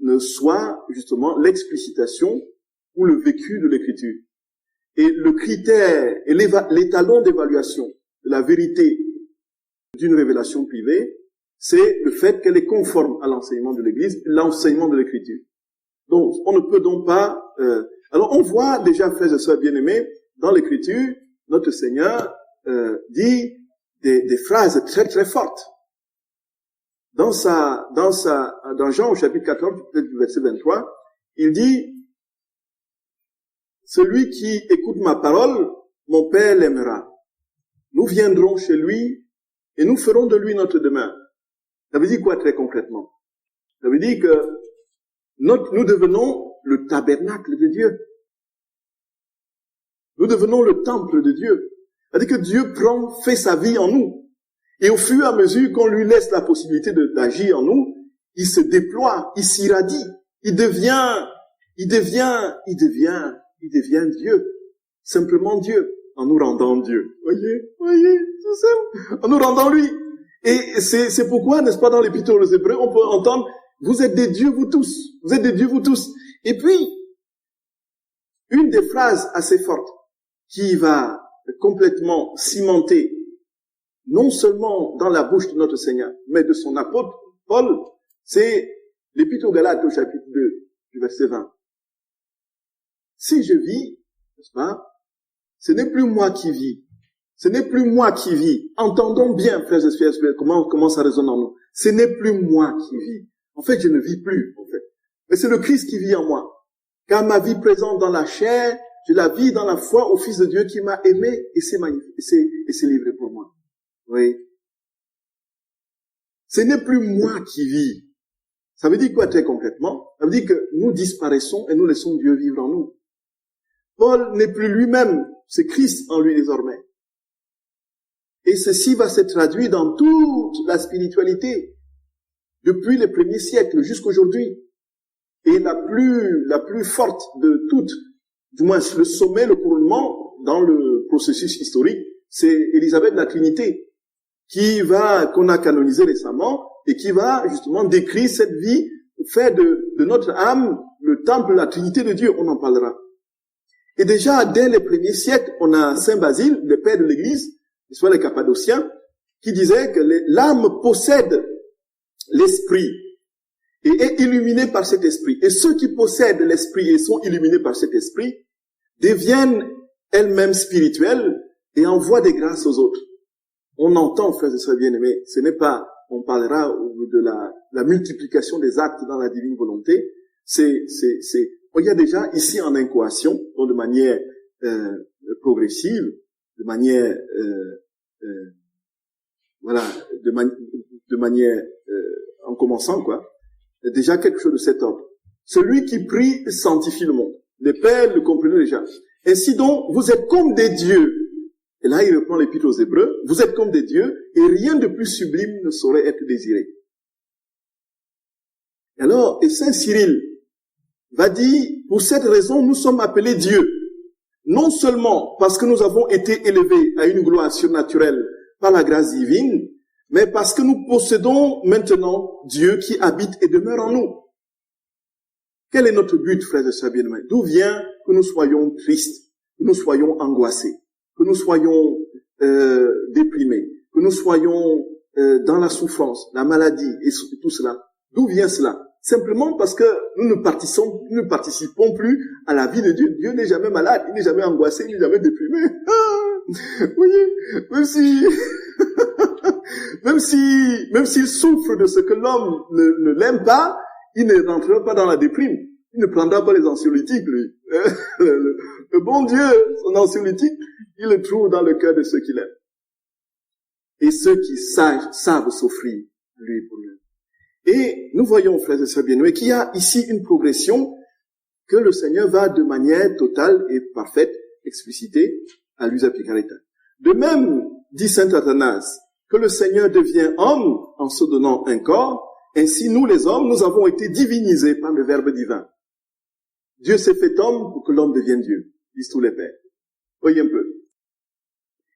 ne soit justement l'explicitation ou le vécu de l'Écriture. Et le critère et l'étalon d'évaluation de la vérité d'une révélation privée, c'est le fait qu'elle est conforme à l'enseignement de l'Église, l'enseignement de l'Écriture. Donc, on ne peut donc pas Alors on voit déjà, frères et sœurs bien-aimés, dans l'Écriture, notre Seigneur dit des phrases très très fortes. Dans Jean au chapitre 14, peut-être du verset 23, il dit, celui qui écoute ma parole, mon Père l'aimera. Nous viendrons chez lui et nous ferons de lui notre demeure. Ça veut dire quoi très concrètement? Ça veut dire que nous devenons le tabernacle de Dieu. Nous devenons le temple de Dieu. C'est-à-dire que Dieu fait sa vie en nous. Et au fur et à mesure qu'on lui laisse la possibilité d'agir en nous, il se déploie, il s'irradie, il devient Dieu. Simplement Dieu, en nous rendant Dieu. Voyez, tout simple. En nous rendant lui. Et c'est pourquoi, n'est-ce pas, dans l'Épître aux Hébreux, on peut entendre, vous êtes des dieux, vous tous. Vous êtes des dieux, vous tous. Et puis, une des phrases assez fortes qui va complètement cimenter, non seulement dans la bouche de notre Seigneur, mais de son apôtre Paul, c'est l'Épître aux Galates au chapitre 2, du verset 20. Si je vis, n'est-ce pas, ce n'est plus moi qui vis. Ce n'est plus moi qui vis. Entendons bien, frères et sœurs, comment ça résonne en nous. Ce n'est plus moi qui vis. En fait, je ne vis plus, en fait. Mais c'est le Christ qui vit en moi. Car ma vie présente dans la chair, je la vis dans la foi au Fils de Dieu qui m'a aimé et s'est livré pour moi. Oui. Ce n'est plus moi qui vis. Ça veut dire quoi très concrètement? Ça veut dire que nous disparaissons et nous laissons Dieu vivre en nous. Paul n'est plus lui-même, c'est Christ en lui désormais. Et ceci va se traduire dans toute la spiritualité, depuis les premiers siècles jusqu'aujourd'hui. Et la plus forte de toutes, du moins le sommet, le couronnement dans le processus historique, c'est Élisabeth de la Trinité, qu'on a canonisé récemment et qui va justement décrire cette vie, faire de notre âme le temple de la Trinité de Dieu. On en parlera. Et déjà, dès les premiers siècles, on a Saint Basile, le père de l'Église, soit les Cappadociens, qui disait que l'âme possède l'esprit et est illuminée par cet esprit. Et ceux qui possèdent l'esprit et sont illuminés par cet esprit deviennent elles-mêmes spirituelles et envoient des grâces aux autres. On entend, frères et sœurs bien-aimés, ce n'est pas, on parlera de la multiplication des actes dans la divine volonté, il y a déjà ici en incoation, donc de manière progressive, de manière en commençant déjà quelque chose de cet ordre. Celui qui prie sanctifie le monde. Les pères le comprenaient déjà. Ainsi donc, vous êtes comme des dieux. Et là, il reprend l'Épître aux Hébreux. Vous êtes comme des dieux, et rien de plus sublime ne saurait être désiré. Alors, et Saint Cyril va dire, pour cette raison, nous sommes appelés dieux. Non seulement parce que nous avons été élevés à une gloire surnaturelle par la grâce divine, mais parce que nous possédons maintenant Dieu qui habite et demeure en nous. Quel est notre but, frères et sœurs bien-aimés? D'où vient que nous soyons tristes, que nous soyons angoissés, que nous soyons déprimés, que nous soyons dans la souffrance, la maladie et tout cela? D'où vient cela? Simplement parce que nous ne participons plus à la vie de Dieu. Dieu n'est jamais malade, il n'est jamais angoissé, il n'est jamais déprimé. Vous voyez, même s'il souffre de ce que l'homme ne l'aime pas, il ne rentrera pas dans la déprime. Il ne prendra pas les anxiolytiques, lui. Le bon Dieu, son anxiolytique, il le trouve dans le cœur de ceux qu'il aime. Et ceux qui savent s'offrir, lui, pour lui. Et nous voyons, frères et sœurs bien-aimés, qu'il y a ici une progression que le Seigneur va de manière totale et parfaite expliciter à l'usa picarita. De même, dit saint Athanase, que le Seigneur devient homme en se donnant un corps, ainsi nous les hommes, nous avons été divinisés par le Verbe divin. Dieu s'est fait homme pour que l'homme devienne Dieu, disent tous les pères. Voyez un peu.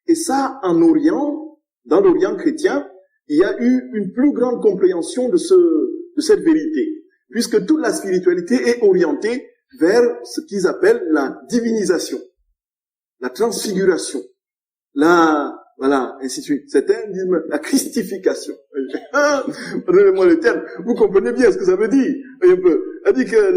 Et ça, en Orient, dans l'Orient chrétien, il y a eu une plus grande compréhension de cette vérité, puisque toute la spiritualité est orientée vers ce qu'ils appellent la divinisation, la transfiguration, ainsi de suite. Certains disent la christification. Donnez-moi le terme. Vous comprenez bien ce que ça veut dire. Un peu. Ça dit que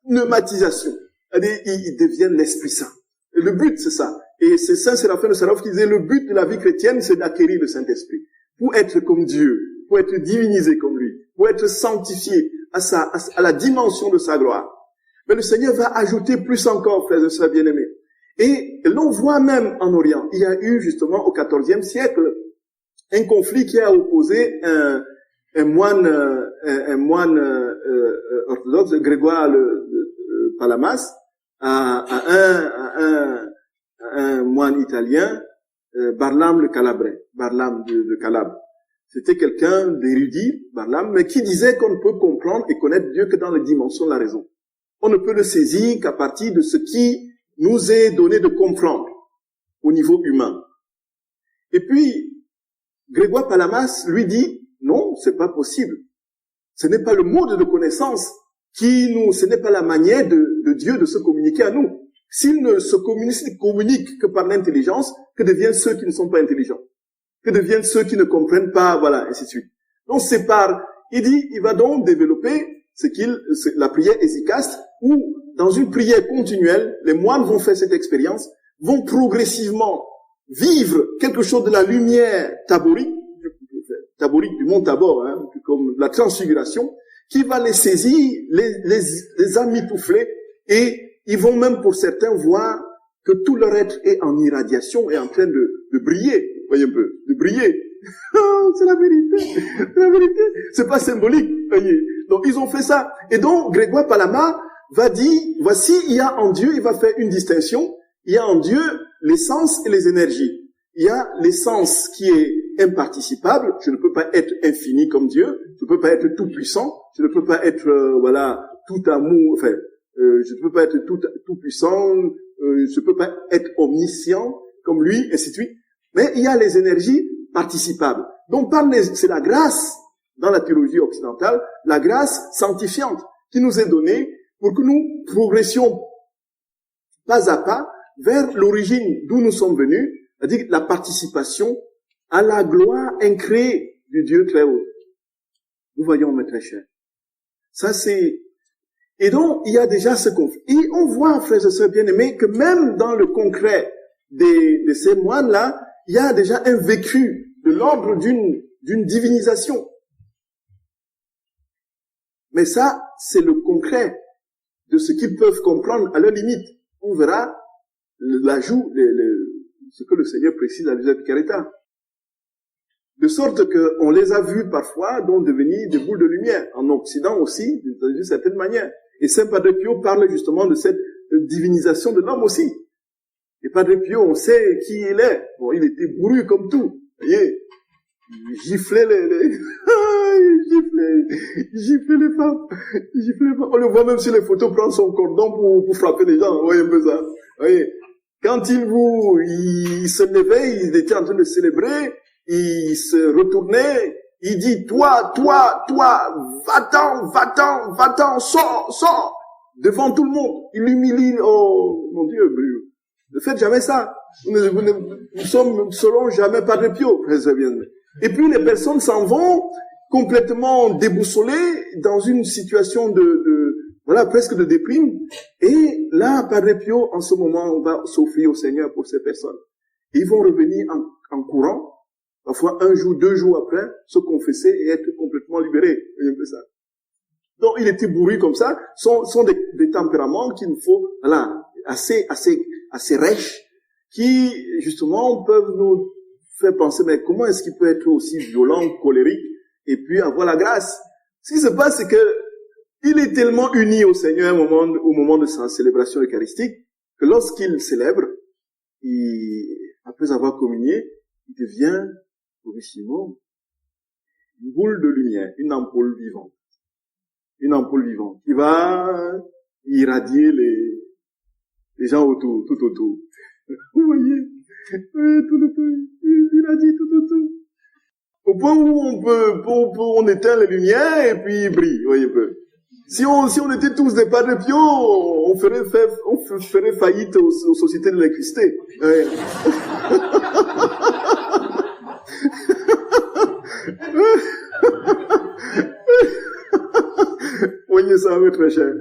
pneumatisation. C'est-à-dire, ils deviennent l'Esprit Saint. Et le but, c'est ça. Et c'est Saint Séraphin de Sarov qui disait, le but de la vie chrétienne, c'est d'acquérir le Saint-Esprit. Pour être comme Dieu, pour être divinisé comme lui, pour être sanctifié à la dimension de sa gloire. Mais le Seigneur va ajouter plus encore, frères et sœurs bien-aimés. Et l'on voit même en Orient, il y a eu justement au XIVe siècle un conflit qui a opposé un moine orthodoxe, Grégoire Palamas, à un moine italien, Barlaam le Calabrais, Barlaam de Calabre. C'était quelqu'un d'érudit, Barlaam, mais qui disait qu'on ne peut comprendre et connaître Dieu que dans les dimensions de la raison. On ne peut le saisir qu'à partir de ce qui nous est donné de comprendre au niveau humain. Et puis, Grégoire Palamas lui dit, non, c'est pas possible. Ce n'est pas le mode de connaissance ce n'est pas la manière de Dieu de se communiquer à nous. S'il ne se communique que par l'intelligence, que deviennent ceux qui ne sont pas intelligents? Que deviennent ceux qui ne comprennent pas, voilà, ainsi de suite. Donc c'est il va donc développer la prière hésicaste, où dans une prière continuelle, les moines vont faire cette expérience, vont progressivement vivre quelque chose de la lumière taborique du mont Tabor, hein, comme la transfiguration, qui va les saisir, les emmitoufler, et ils vont même pour certains voir que tout leur être est en irradiation et en train de briller, voyez un peu, de briller. C'est la vérité, c'est la vérité. C'est pas symbolique, voyez. Donc ils ont fait ça. Et donc Grégoire Palamas va dire, voici, il y a en Dieu, il va faire une distinction, il y a en Dieu l'essence et les énergies. Il y a l'essence qui est imparticipable, je ne peux pas être infini comme Dieu, je ne peux pas être tout puissant, je ne peux pas être, tout amour, enfin, je ne peux pas être tout puissant, je ne peux pas être omniscient comme lui, ainsi de suite. Mais il y a les énergies participables. Donc c'est la grâce, dans la théologie occidentale, la grâce sanctifiante qui nous est donnée pour que nous progressions pas à pas vers l'origine d'où nous sommes venus, c'est-à-dire la participation à la gloire incréée du Dieu très haut. Nous voyons, mes très chers. Ça et donc, il y a déjà ce conflit. Et on voit, frères et sœurs bien-aimés, que même dans le concret de ces moines-là, il y a déjà un vécu de l'ordre d'une divinisation. Mais ça, c'est le concret de ce qu'ils peuvent comprendre à leur limite. On verra l'ajout, ce que le Seigneur précise à l'usage du Carita. De sorte qu'on les a vus parfois donc devenir des boules de lumière. En Occident aussi, d'une certaine manière. Et Saint Padre Pio parle justement de cette divinisation de l'homme aussi. Et Padre Pio, on sait qui il est. Bon, il était bourru comme tout. Vous voyez, il giflait il giflait les femmes. On le voit même sur les photos prendre son cordon pour frapper les gens. Vous voyez un peu ça. Vous voyez, quand il se levait, il était en train de célébrer, il se retournait, il dit, toi, va-t'en, sors, devant tout le monde. Il l'humilie, oh, mon Dieu, ne faites jamais ça. Nous ne serons jamais Padre Pio, très bien. Et puis les personnes s'en vont complètement déboussolées dans une situation presque de déprime. Et là, Padre Pio, en ce moment, va s'offrir au Seigneur pour ces personnes. Et ils vont revenir en courant, parfois 1 jour, 2 jours après, se confesser et être complètement libérés. Vous voyez un peu ça. Donc, il était bourru comme ça. Sont des tempéraments qu'il nous faut, assez rêches, qui, justement, peuvent nous faire penser, mais comment est-ce qu'il peut être aussi violent, colérique, et puis avoir la grâce? Ce qui se passe, c'est que il est tellement uni au Seigneur au moment de sa célébration eucharistique, que lorsqu'il célèbre, après avoir communié, il devient, progressivement, une boule de lumière, une ampoule vivante. Une ampoule vivante qui va irradier les gens autour, tout autour. Vous voyez, tout autour, il irradie tout autour. Au point où on éteint les lumières et puis il brille, vous voyez un peu. Si on était tous des Padre Pio, on ferait faillite aux sociétés de l'électricité. Ouais. Voyez ça, mes très chers.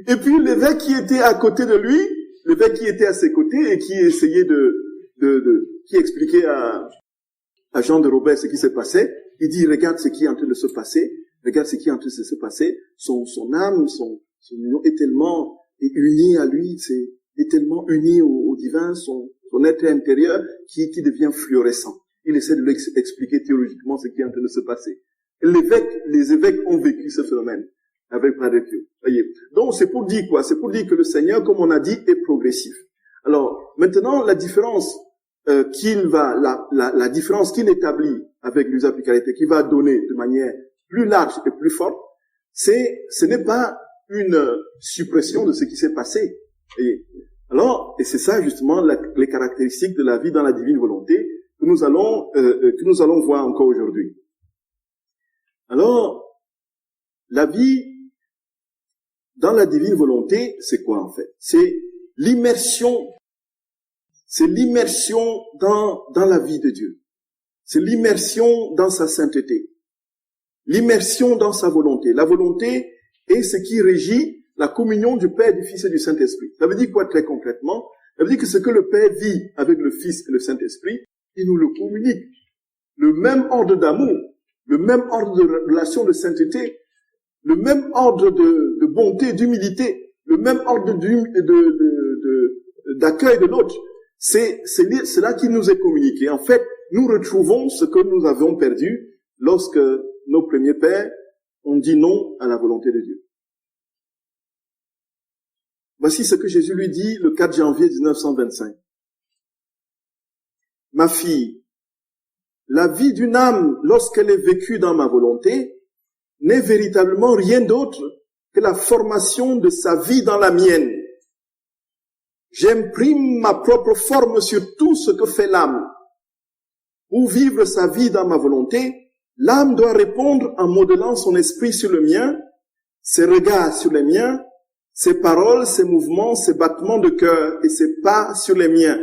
Et puis l'évêque qui était à côté de lui, l'évêque qui était à ses côtés et qui essayait qui expliquait à Jean de Robert ce qui se passait, il dit, regarde ce qui est en train de se passer, regarde ce qui est en train de se passer, son âme, son union est tellement unie à lui, est tellement uni au divin, son être intérieur qui devient fluorescent. Il essaie de lui expliquer théologiquement ce qui est en train de se passer. Les évêques ont vécu ce phénomène avec Padre Pio. Voyez. Donc c'est pour dire quoi? C'est pour dire que le Seigneur, comme on a dit, est progressif. Alors maintenant, la différence la différence qu'il établit avec l'usage Picarité, qui va donner de manière plus large et plus forte, ce n'est pas une suppression de ce qui s'est passé. Et c'est ça justement les caractéristiques de la vie dans la divine volonté que nous allons voir encore aujourd'hui. Alors, la vie dans la divine volonté, c'est quoi en fait? C'est l'immersion dans la vie de Dieu. C'est l'immersion dans sa sainteté. L'immersion dans sa volonté. La volonté est ce qui régit la communion du Père, du Fils et du Saint-Esprit. Ça veut dire quoi très concrètement? Ça veut dire que ce que le Père vit avec le Fils et le Saint-Esprit, il nous le communique. Le même ordre d'amour, le même ordre de relation de sainteté, le même ordre de bonté, d'humilité, le même ordre d'accueil de l'autre. C'est cela qui nous est communiqué. En fait, nous retrouvons ce que nous avions perdu lorsque nos premiers pères ont dit non à la volonté de Dieu. Voici ce que Jésus lui dit le 4 janvier 1925. Ma fille, la vie d'une âme, lorsqu'elle est vécue dans ma volonté, n'est véritablement rien d'autre que la formation de sa vie dans la mienne. J'imprime ma propre forme sur tout ce que fait l'âme. Pour vivre sa vie dans ma volonté, l'âme doit répondre en modelant son esprit sur le mien, ses regards sur les miens, ses paroles, ses mouvements, ses battements de cœur et ses pas sur les miens.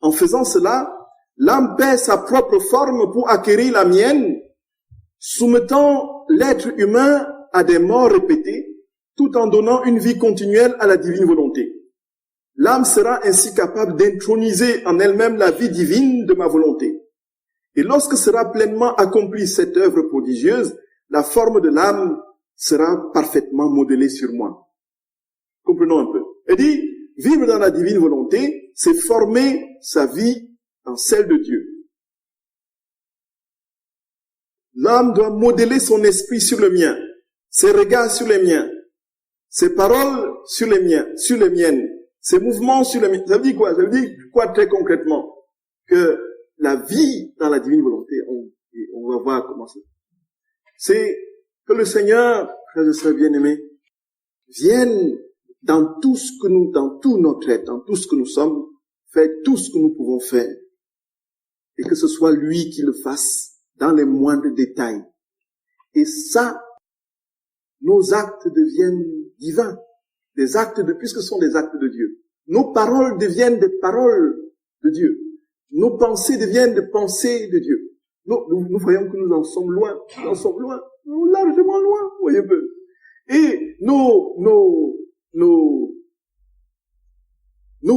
En faisant cela, l'âme perd sa propre forme pour acquérir la mienne, soumettant l'être humain à des morts répétées, tout en donnant une vie continuelle à la divine volonté. L'âme sera ainsi capable d'introniser en elle-même la vie divine de ma volonté. Et lorsque sera pleinement accomplie cette œuvre prodigieuse, la forme de l'âme sera parfaitement modelée sur moi. Comprenons un peu. Elle dit, vivre dans la divine volonté, c'est former sa vie dans celle de Dieu. L'âme doit modeler son esprit sur le mien, ses regards sur les miens, ses paroles sur les miennes, ses mouvements sur les miens. Ça veut dire quoi? Ça veut dire quoi très concrètement? Que la vie dans la divine volonté, on va voir comment c'est que le Seigneur, frères et sœurs bien-aimés, vienne dans tout notre être, dans tout ce que nous sommes, faire tout ce que nous pouvons faire. Et que ce soit lui qui le fasse dans les moindres détails. Et ça, nos actes deviennent divins. Puisque ce sont des actes de Dieu. Nos paroles deviennent des paroles de Dieu. Nos pensées deviennent des pensées de Dieu. Nous voyons que nous en sommes loin. Nous en sommes loin. Largement loin, vous voyez un peu. Et nos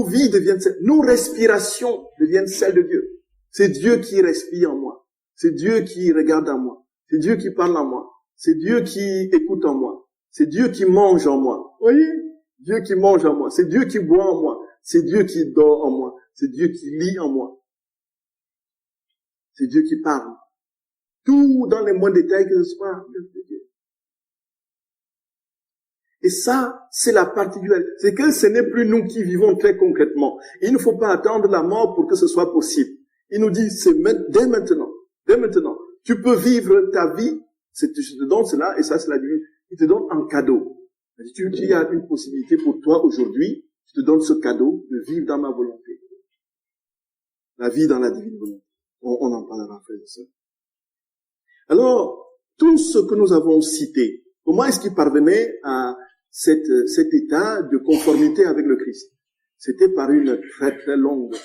vies deviennent celles, nos respirations deviennent celles de Dieu. C'est Dieu qui respire en moi. C'est Dieu qui regarde en moi. C'est Dieu qui parle en moi. C'est Dieu qui écoute en moi. C'est Dieu qui mange en moi. Vous voyez? Dieu qui mange en moi. C'est Dieu qui boit en moi. C'est Dieu qui dort en moi. C'est Dieu qui lit en moi. C'est Dieu qui parle. Tout dans les moindres détails que ce soit. Et ça, c'est la particularité. C'est que ce n'est plus nous qui vivons très concrètement. Il ne faut pas attendre la mort pour que ce soit possible. Il nous dit, c'est dès maintenant. Dès maintenant. Tu peux vivre ta vie. Je te donne cela, et ça, c'est la divine. Il te donne un cadeau. Tu as une possibilité pour toi aujourd'hui. Je te donne ce cadeau de vivre dans ma volonté. La vie dans la divine volonté. On en parlera, frères et sœurs. Alors, tout ce que nous avons cité, comment est-ce qu'il parvenait à cet état de conformité avec le Christ? C'était par une très longue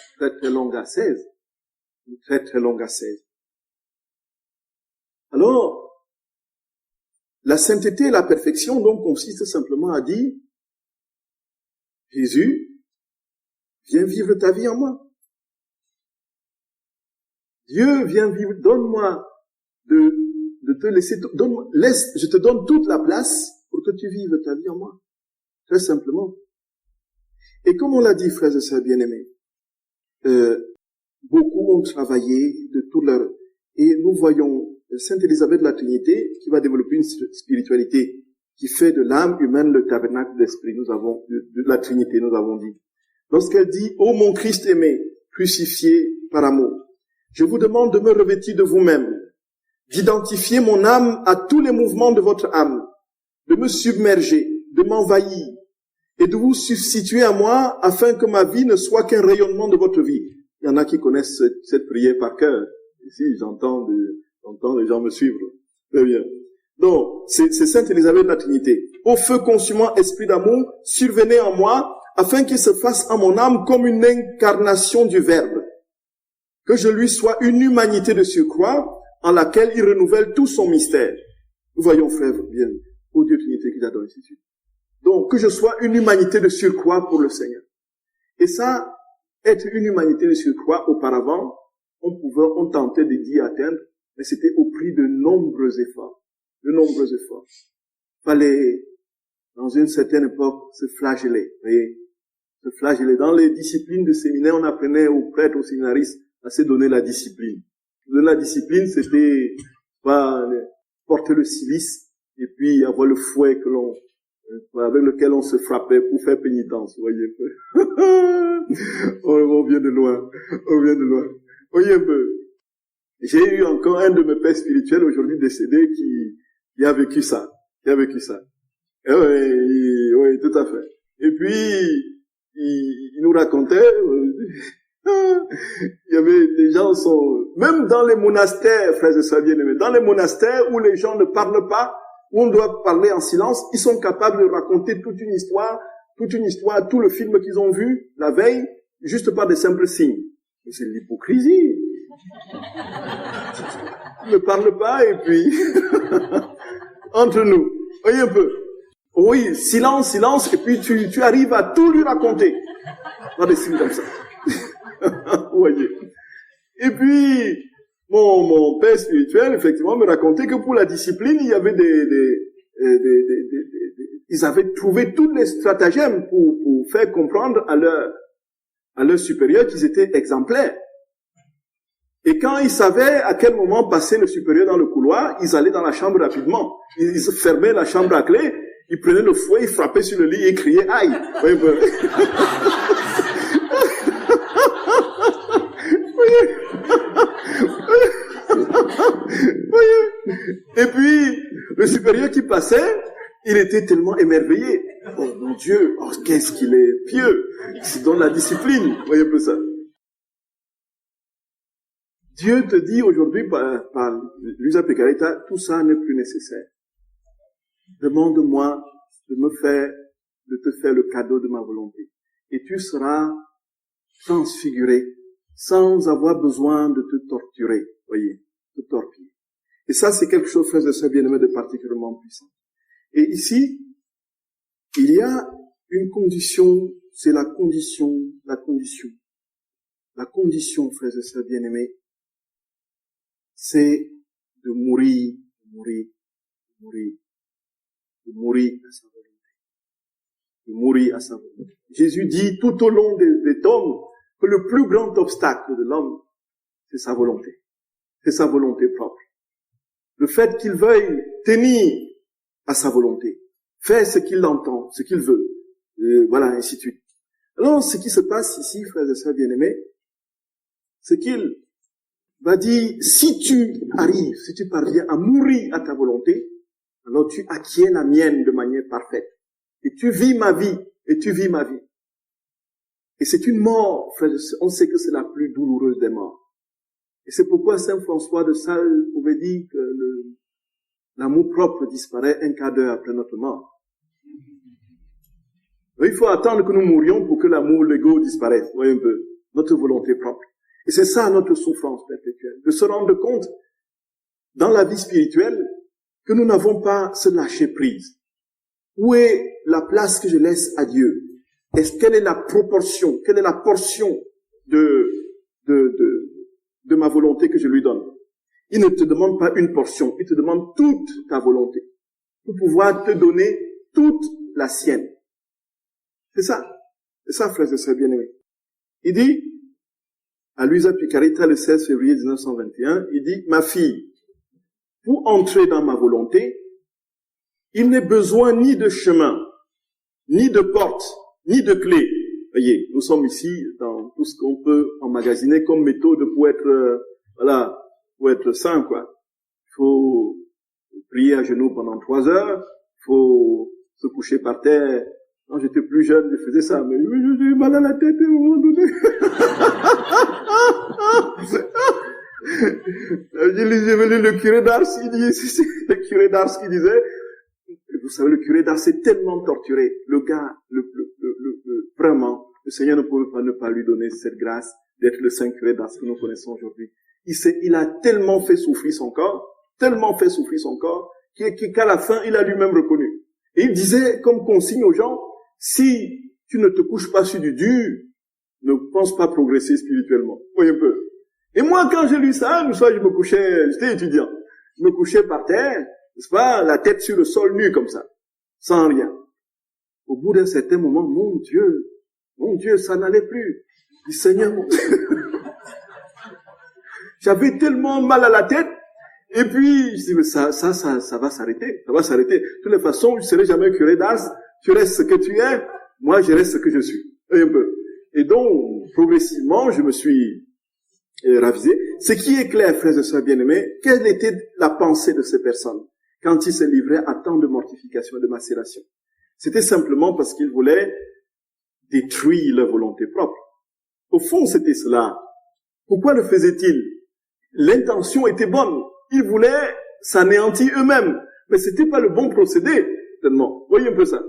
ascèse. Une très longue ascèse. Alors, la sainteté et la perfection, donc, consiste simplement à dire, Jésus, viens vivre ta vie en moi. Dieu, viens vivre, donne-moi de te laisser, je te donne toute la place pour que tu vives ta vie en moi. Très simplement. Et comme on l'a dit, frères et sœurs bien-aimés, beaucoup ont travaillé de tout leur... Et nous voyons Sainte Élisabeth de la Trinité qui va développer une spiritualité qui fait de l'âme humaine le tabernacle d'esprit. De la Trinité, nous avons dit. Lorsqu'elle dit, ô mon Christ aimé, crucifié par amour, je vous demande de me revêtir de vous-même, d'identifier mon âme à tous les mouvements de votre âme, de me submerger, de m'envahir, et de vous substituer à moi afin que ma vie ne soit qu'un rayonnement de votre vie. Il y en a qui connaissent cette prière par cœur. Ici, j'entends les gens me suivre. Très bien. Donc, c'est Sainte Élisabeth de la Trinité. Ô feu consumant esprit d'amour, survenez en moi, afin qu'il se fasse en mon âme comme une incarnation du Verbe. Que je lui sois une humanité de surcroît, en laquelle il renouvelle tout son mystère. Nous voyons, frère, bien, ô Dieu Trinité qui t'adore ainsi de suite. Donc, que je sois une humanité de surcroît pour le Seigneur. Et ça, être une humanité de surcroît, auparavant, on tentait d'y atteindre, mais c'était au prix de nombreux efforts. De nombreux efforts. Fallait, dans une certaine époque, se flageller. Vous voyez, se flageller. Dans les disciplines de séminaire, on apprenait aux prêtres, aux séminaristes, à se donner la discipline. Donner la discipline, c'était pas porter le cilice et puis avoir le fouet avec lequel on se frappait pour faire pénitence. Vous voyez un peu. On vient de loin. On vient de loin. Vous voyez un peu. J'ai eu encore un de mes pères spirituels aujourd'hui décédé qui a vécu ça. Et oui, tout à fait. Et puis, il nous racontait, il y avait des gens même dans les monastères, frères et sœurs bien-aimés, dans les monastères où les gens ne parlent pas, où on doit parler en silence, ils sont capables de raconter toute une histoire, tout le film qu'ils ont vu la veille, juste par des simples signes. Mais c'est de l'hypocrisie. Ils ne parlent pas et puis, entre nous, voyez un peu. Oui, silence, et puis tu arrives à tout lui raconter. Pas des signes comme ça. Vous voyez. Et puis, mon père spirituel, effectivement, me racontait que pour la discipline, il y avait ils avaient trouvé tous les stratagèmes pour faire comprendre à leurs supérieurs qu'ils étaient exemplaires. Et quand ils savaient à quel moment passer le supérieur dans le couloir, ils allaient dans la chambre rapidement. Ils fermaient la chambre à clé, ils prenaient le fouet, ils frappaient sur le lit et criaient « Aïe !» Et puis, le supérieur qui passait, il était tellement émerveillé. « Oh mon Dieu, oh, qu'est-ce qu'il est pieux !» C'est dans la discipline, vous voyez un peu ça. Dieu te dit aujourd'hui par Luisa Pecarita, tout ça n'est plus nécessaire. Demande-moi de te faire le cadeau de ma volonté. Et tu seras transfiguré, sans avoir besoin de te torturer, voyez, de torpiller. Et ça, c'est quelque chose, frères et sœurs bien-aimés, de particulièrement puissant. Et ici, il y a une condition, c'est la condition, frères et sœurs bien-aimés, c'est de mourir à sa volonté. Jésus dit tout au long des tomes que le plus grand obstacle de l'homme, c'est sa volonté. C'est sa volonté propre. Le fait qu'il veuille tenir à sa volonté, faire ce qu'il entend, ce qu'il veut, voilà, ainsi de suite. Alors, ce qui se passe ici, frères et sœurs bien-aimés, c'est qu'il va dire, si tu parviens à mourir à ta volonté, alors tu acquiers la mienne de manière parfaite. Et tu vis ma vie, Et c'est une mort, frères et sœurs, on sait que c'est la plus douloureuse des morts. Et c'est pourquoi Saint François de Sales pouvait dire que l'amour propre disparaît un quart d'heure après notre mort. Il faut attendre que nous mourions pour que l'amour, l'ego disparaisse. Vous voyez un peu, notre volonté propre. Et c'est ça notre souffrance perpétuelle, de se rendre compte dans la vie spirituelle que nous n'avons pas ce lâcher prise. Où est la place que je laisse à Dieu? quelle est la proportion, quelle est la portion de ma volonté que je lui donne? Il ne te demande pas une portion, il te demande toute ta volonté pour pouvoir te donner toute la sienne. C'est ça, frères et sœurs bien-aimés. Il dit, à Luisa Picaretta, le 16 février 1921, il dit, ma fille, pour entrer dans ma volonté, il n'est besoin ni de chemin, ni de porte, ni de clé. Voyez, nous sommes ici dans tout ce qu'on peut emmagasiner comme méthode pour être, pour être saint, quoi. Il faut prier à genoux pendant 3 heures, il faut se coucher par terre. Quand j'étais plus jeune, je faisais ça, mais j'ai eu mal à la tête à un moment donné. J'ai lu le curé d'Ars, le curé d'Ars qui disait, vous savez, le curé d'Ars est tellement torturé. Le gars, vraiment, le Seigneur ne pouvait pas ne pas lui donner cette grâce d'être le saint curé d'Ars que nous connaissons aujourd'hui. Il a tellement fait souffrir son corps, qu'à la fin, il a lui-même reconnu. Et il disait, comme consigne aux gens, si tu ne te couches pas sur du dur, ne pense pas progresser spirituellement. Voyez un peu. Et moi, quand j'ai lu ça, une fois, j'étais étudiant. Je me couchais par terre, n'est-ce pas, la tête sur le sol nu comme ça, sans rien. Au bout d'un certain moment, mon Dieu, ça n'allait plus. Je dis, Seigneur, mon Dieu. J'avais tellement mal à la tête, et puis, je dis, mais ça va s'arrêter, De toutes les façons, je ne serai jamais un curé d'Ars, tu restes ce que tu es, moi, je reste ce que je suis. Un peu. Et donc, progressivement, je me suis ravisé. Ce qui est clair, frères et sœurs bien-aimés, quelle était la pensée de ces personnes quand ils se livraient à tant de mortification et de macération? C'était simplement parce qu'ils voulaient détruire leur volonté propre. Au fond, c'était cela. Pourquoi le faisaient-ils? L'intention était bonne. Ils voulaient s'anéantir eux-mêmes. Mais c'était pas le bon procédé, tellement. Voyez un peu ça.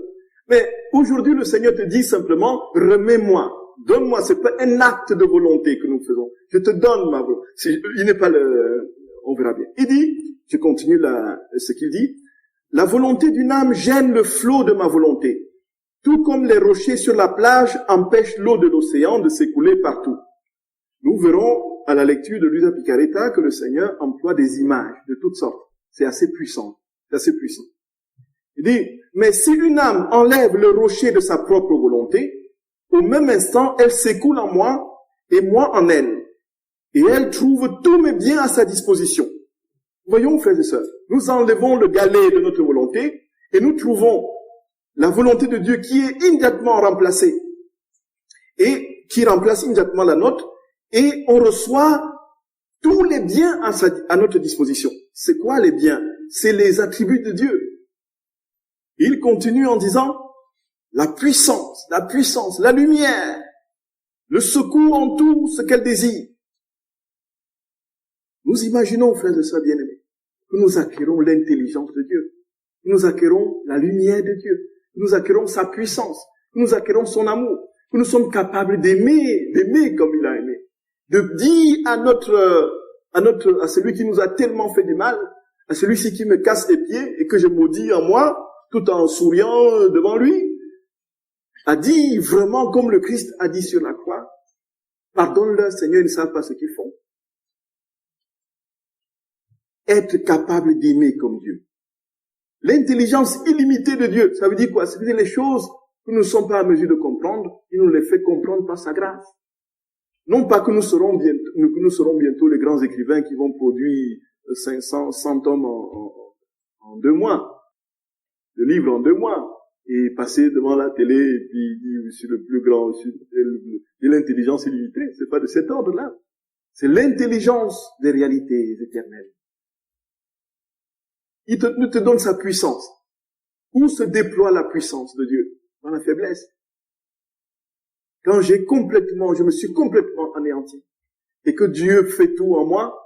Mais aujourd'hui, le Seigneur te dit simplement, remets-moi, donne-moi. C'est pas un acte de volonté que nous faisons. Je te donne ma volonté. Il n'est pas on verra bien. Il dit, je continue ce qu'il dit, la volonté d'une âme gêne le flot de ma volonté, tout comme les rochers sur la plage empêchent l'eau de l'océan de s'écouler partout. Nous verrons à la lecture de Luisa Picaretta que le Seigneur emploie des images de toutes sortes. C'est assez puissant. Il dit, mais si une âme enlève le rocher de sa propre volonté, au même instant, elle s'écoule en moi et moi en elle. Et elle trouve tous mes biens à sa disposition. Voyons, frères et sœurs, nous enlevons le galet de notre volonté et nous trouvons la volonté de Dieu qui est immédiatement remplacée et qui remplace immédiatement la nôtre et on reçoit tous les biens à notre disposition. C'est quoi les biens? C'est les attributs de Dieu. Il continue en disant la puissance, la lumière, le secours en tout ce qu'elle désire. Nous imaginons, frères et sœurs bien-aimés, que nous acquérons l'intelligence de Dieu, que nous acquérons la lumière de Dieu, que nous acquérons sa puissance, que nous acquérons son amour, que nous sommes capables d'aimer comme il a aimé, de dire à celui qui nous a tellement fait du mal, à celui-ci qui me casse les pieds et que je maudis en moi, tout en souriant devant lui, a dit vraiment comme le Christ a dit sur la croix, pardonne-leur Seigneur, ils ne savent pas ce qu'ils font. Être capable d'aimer comme Dieu. L'intelligence illimitée de Dieu, ça veut dire quoi? Ça veut dire les choses que nous ne sommes pas à mesure de comprendre, il nous les fait comprendre par sa grâce. Non pas que nous serons bientôt les grands écrivains qui vont produire 500, 100 tomes en 2 mois, de livres en 2 mois, et passer devant la télé et puis dire je suis le plus grand, de l'intelligence illimitée. C'est pas de cet ordre-là. C'est l'intelligence des réalités éternelles. Il te donne sa puissance. Où se déploie la puissance de Dieu? Dans la faiblesse. Quand je me suis complètement anéanti, et que Dieu fait tout en moi,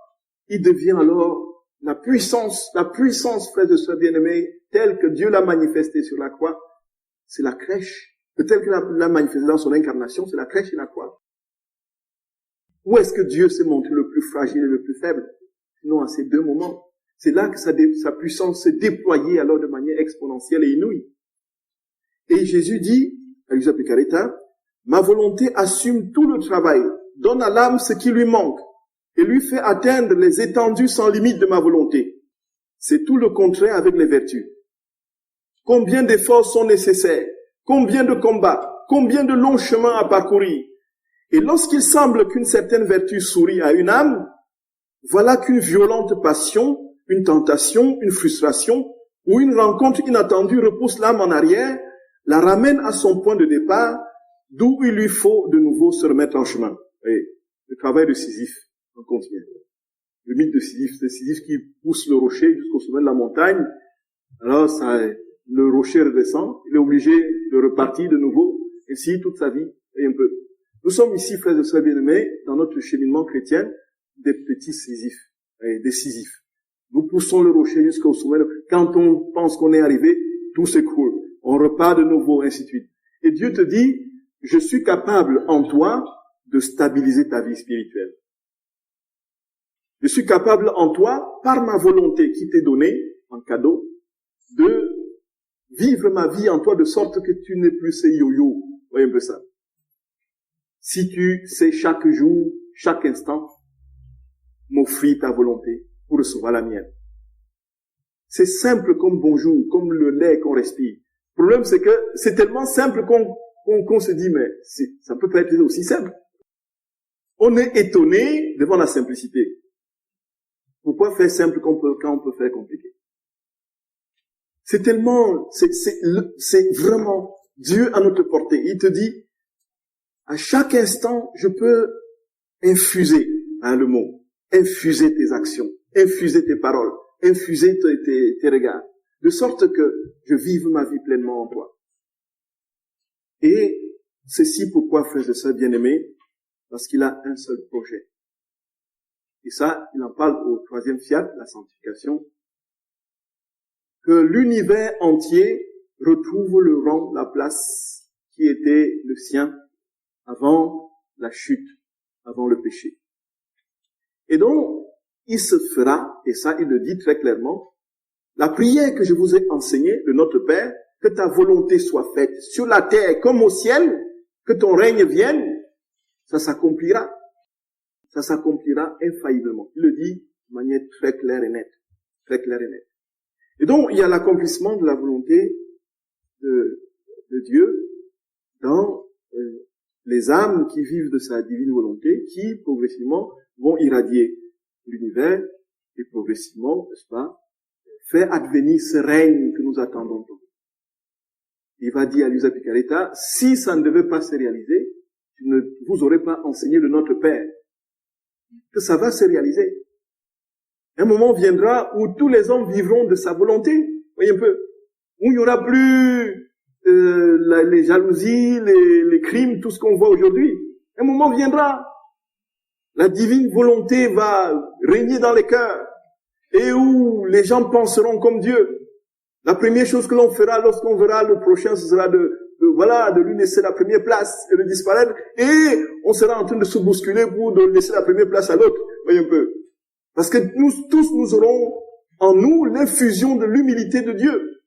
il devient alors la puissance, frères et sœurs bien-aimés, telle que Dieu l'a manifestée sur la croix, c'est la crèche. Telle que l'a manifestée dans son incarnation, c'est la crèche et la croix. Où est-ce que Dieu s'est montré le plus fragile et le plus faible? Sinon, à ces 2 moments. C'est là que sa puissance s'est déployée alors de manière exponentielle et inouïe. Et Jésus dit, Elisa Picaretta, ma volonté assume tout le travail, donne à l'âme ce qui lui manque et lui fait atteindre les étendues sans limite de ma volonté. C'est tout le contraire avec les vertus. Combien d'efforts sont nécessaires, combien de combats, combien de longs chemins à parcourir. Et lorsqu'il semble qu'une certaine vertu sourit à une âme, voilà qu'une violente passion, une tentation, une frustration ou une rencontre inattendue repousse l'âme en arrière, la ramène à son point de départ, d'où il lui faut de nouveau se remettre en chemin. Et le travail de Sisyphe, on continue. Le mythe de Sisyphe, c'est Sisyphe qui pousse le rocher jusqu'au sommet de la montagne. Alors le rocher redescend, il est obligé de repartir de nouveau, ainsi toute sa vie, et un peu. Nous sommes ici, frères et sœurs bien-aimés, dans notre cheminement chrétien, des petits Sisyphes, des Sisyphes. Nous poussons le rocher jusqu'au sommet. Quand on pense qu'on est arrivé, tout s'écroule. On repart de nouveau, ainsi de suite. Et Dieu te dit, je suis capable en toi de stabiliser ta vie spirituelle. Je suis capable en toi, par ma volonté qui t'est donnée en cadeau, de vivre ma vie en toi de sorte que tu n'es plus ces yo-yo. Voyez un peu ça. Si tu sais chaque jour, chaque instant, m'offrir ta volonté pour recevoir la mienne. C'est simple comme bonjour, comme le lait qu'on respire. Le problème, c'est que c'est tellement simple qu'on se dit, mais ça peut pas être aussi simple. On est étonné devant la simplicité. Pourquoi faire simple quand on peut faire compliqué? C'est tellement, c'est vraiment Dieu à notre portée. Il te dit, à chaque instant, je peux infuser, le mot, infuser tes actions, infuser tes paroles, infuser tes regards, de sorte que je vive ma vie pleinement en toi. Et ceci pourquoi, frères et sœurs bien-aimés, parce qu'il a un seul projet. Et ça, il en parle au 3e fiat, la sanctification, que l'univers entier retrouve le rang, la place qui était le sien avant la chute, avant le péché. Et donc, il se fera, et ça il le dit très clairement, la prière que je vous ai enseignée de notre Père, que ta volonté soit faite sur la terre comme au ciel, que ton règne vienne, ça s'accomplira. Ça s'accomplira infailliblement. Il le dit de manière très claire et nette. Très claire et nette. Et donc, il y a l'accomplissement de la volonté de Dieu dans les âmes qui vivent de sa divine volonté, qui progressivement vont irradier l'univers et progressivement, n'est-ce pas, faire advenir ce règne que nous attendons. Il va dire à Elisa Picaretta, si ça ne devait pas se réaliser, je ne vous aurais pas enseigné de notre Père, que ça va se réaliser. Un moment viendra où tous les hommes vivront de sa volonté, voyez un peu, où il n'y aura plus les jalousies, les crimes, tout ce qu'on voit aujourd'hui. Un moment viendra, la divine volonté va régner dans les cœurs, et où les gens penseront comme Dieu. La première chose que l'on fera lorsqu'on verra le prochain, ce sera de lui laisser la première place et de disparaître, et on sera en train de se bousculer pour de laisser la première place à l'autre, voyez un peu. Parce que nous aurons en nous l'infusion de l'humilité de Dieu.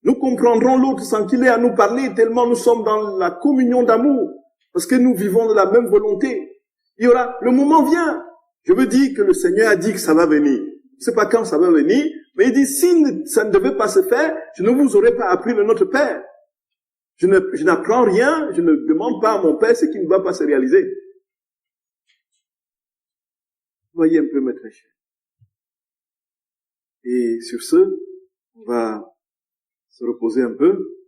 Nous comprendrons l'autre sans qu'il ait à nous parler, tellement nous sommes dans la communion d'amour, parce que nous vivons de la même volonté. Il y aura, le moment vient. Je veux dire que le Seigneur a dit que ça va venir. Je ne sais pas quand ça va venir, mais il dit, si ça ne devait pas se faire, je ne vous aurais pas appris le Notre Père. Je n'apprends rien, je ne demande pas à mon Père ce qui ne va pas se réaliser. Voyez un peu, mes très chers. Et sur ce, on va se reposer un peu.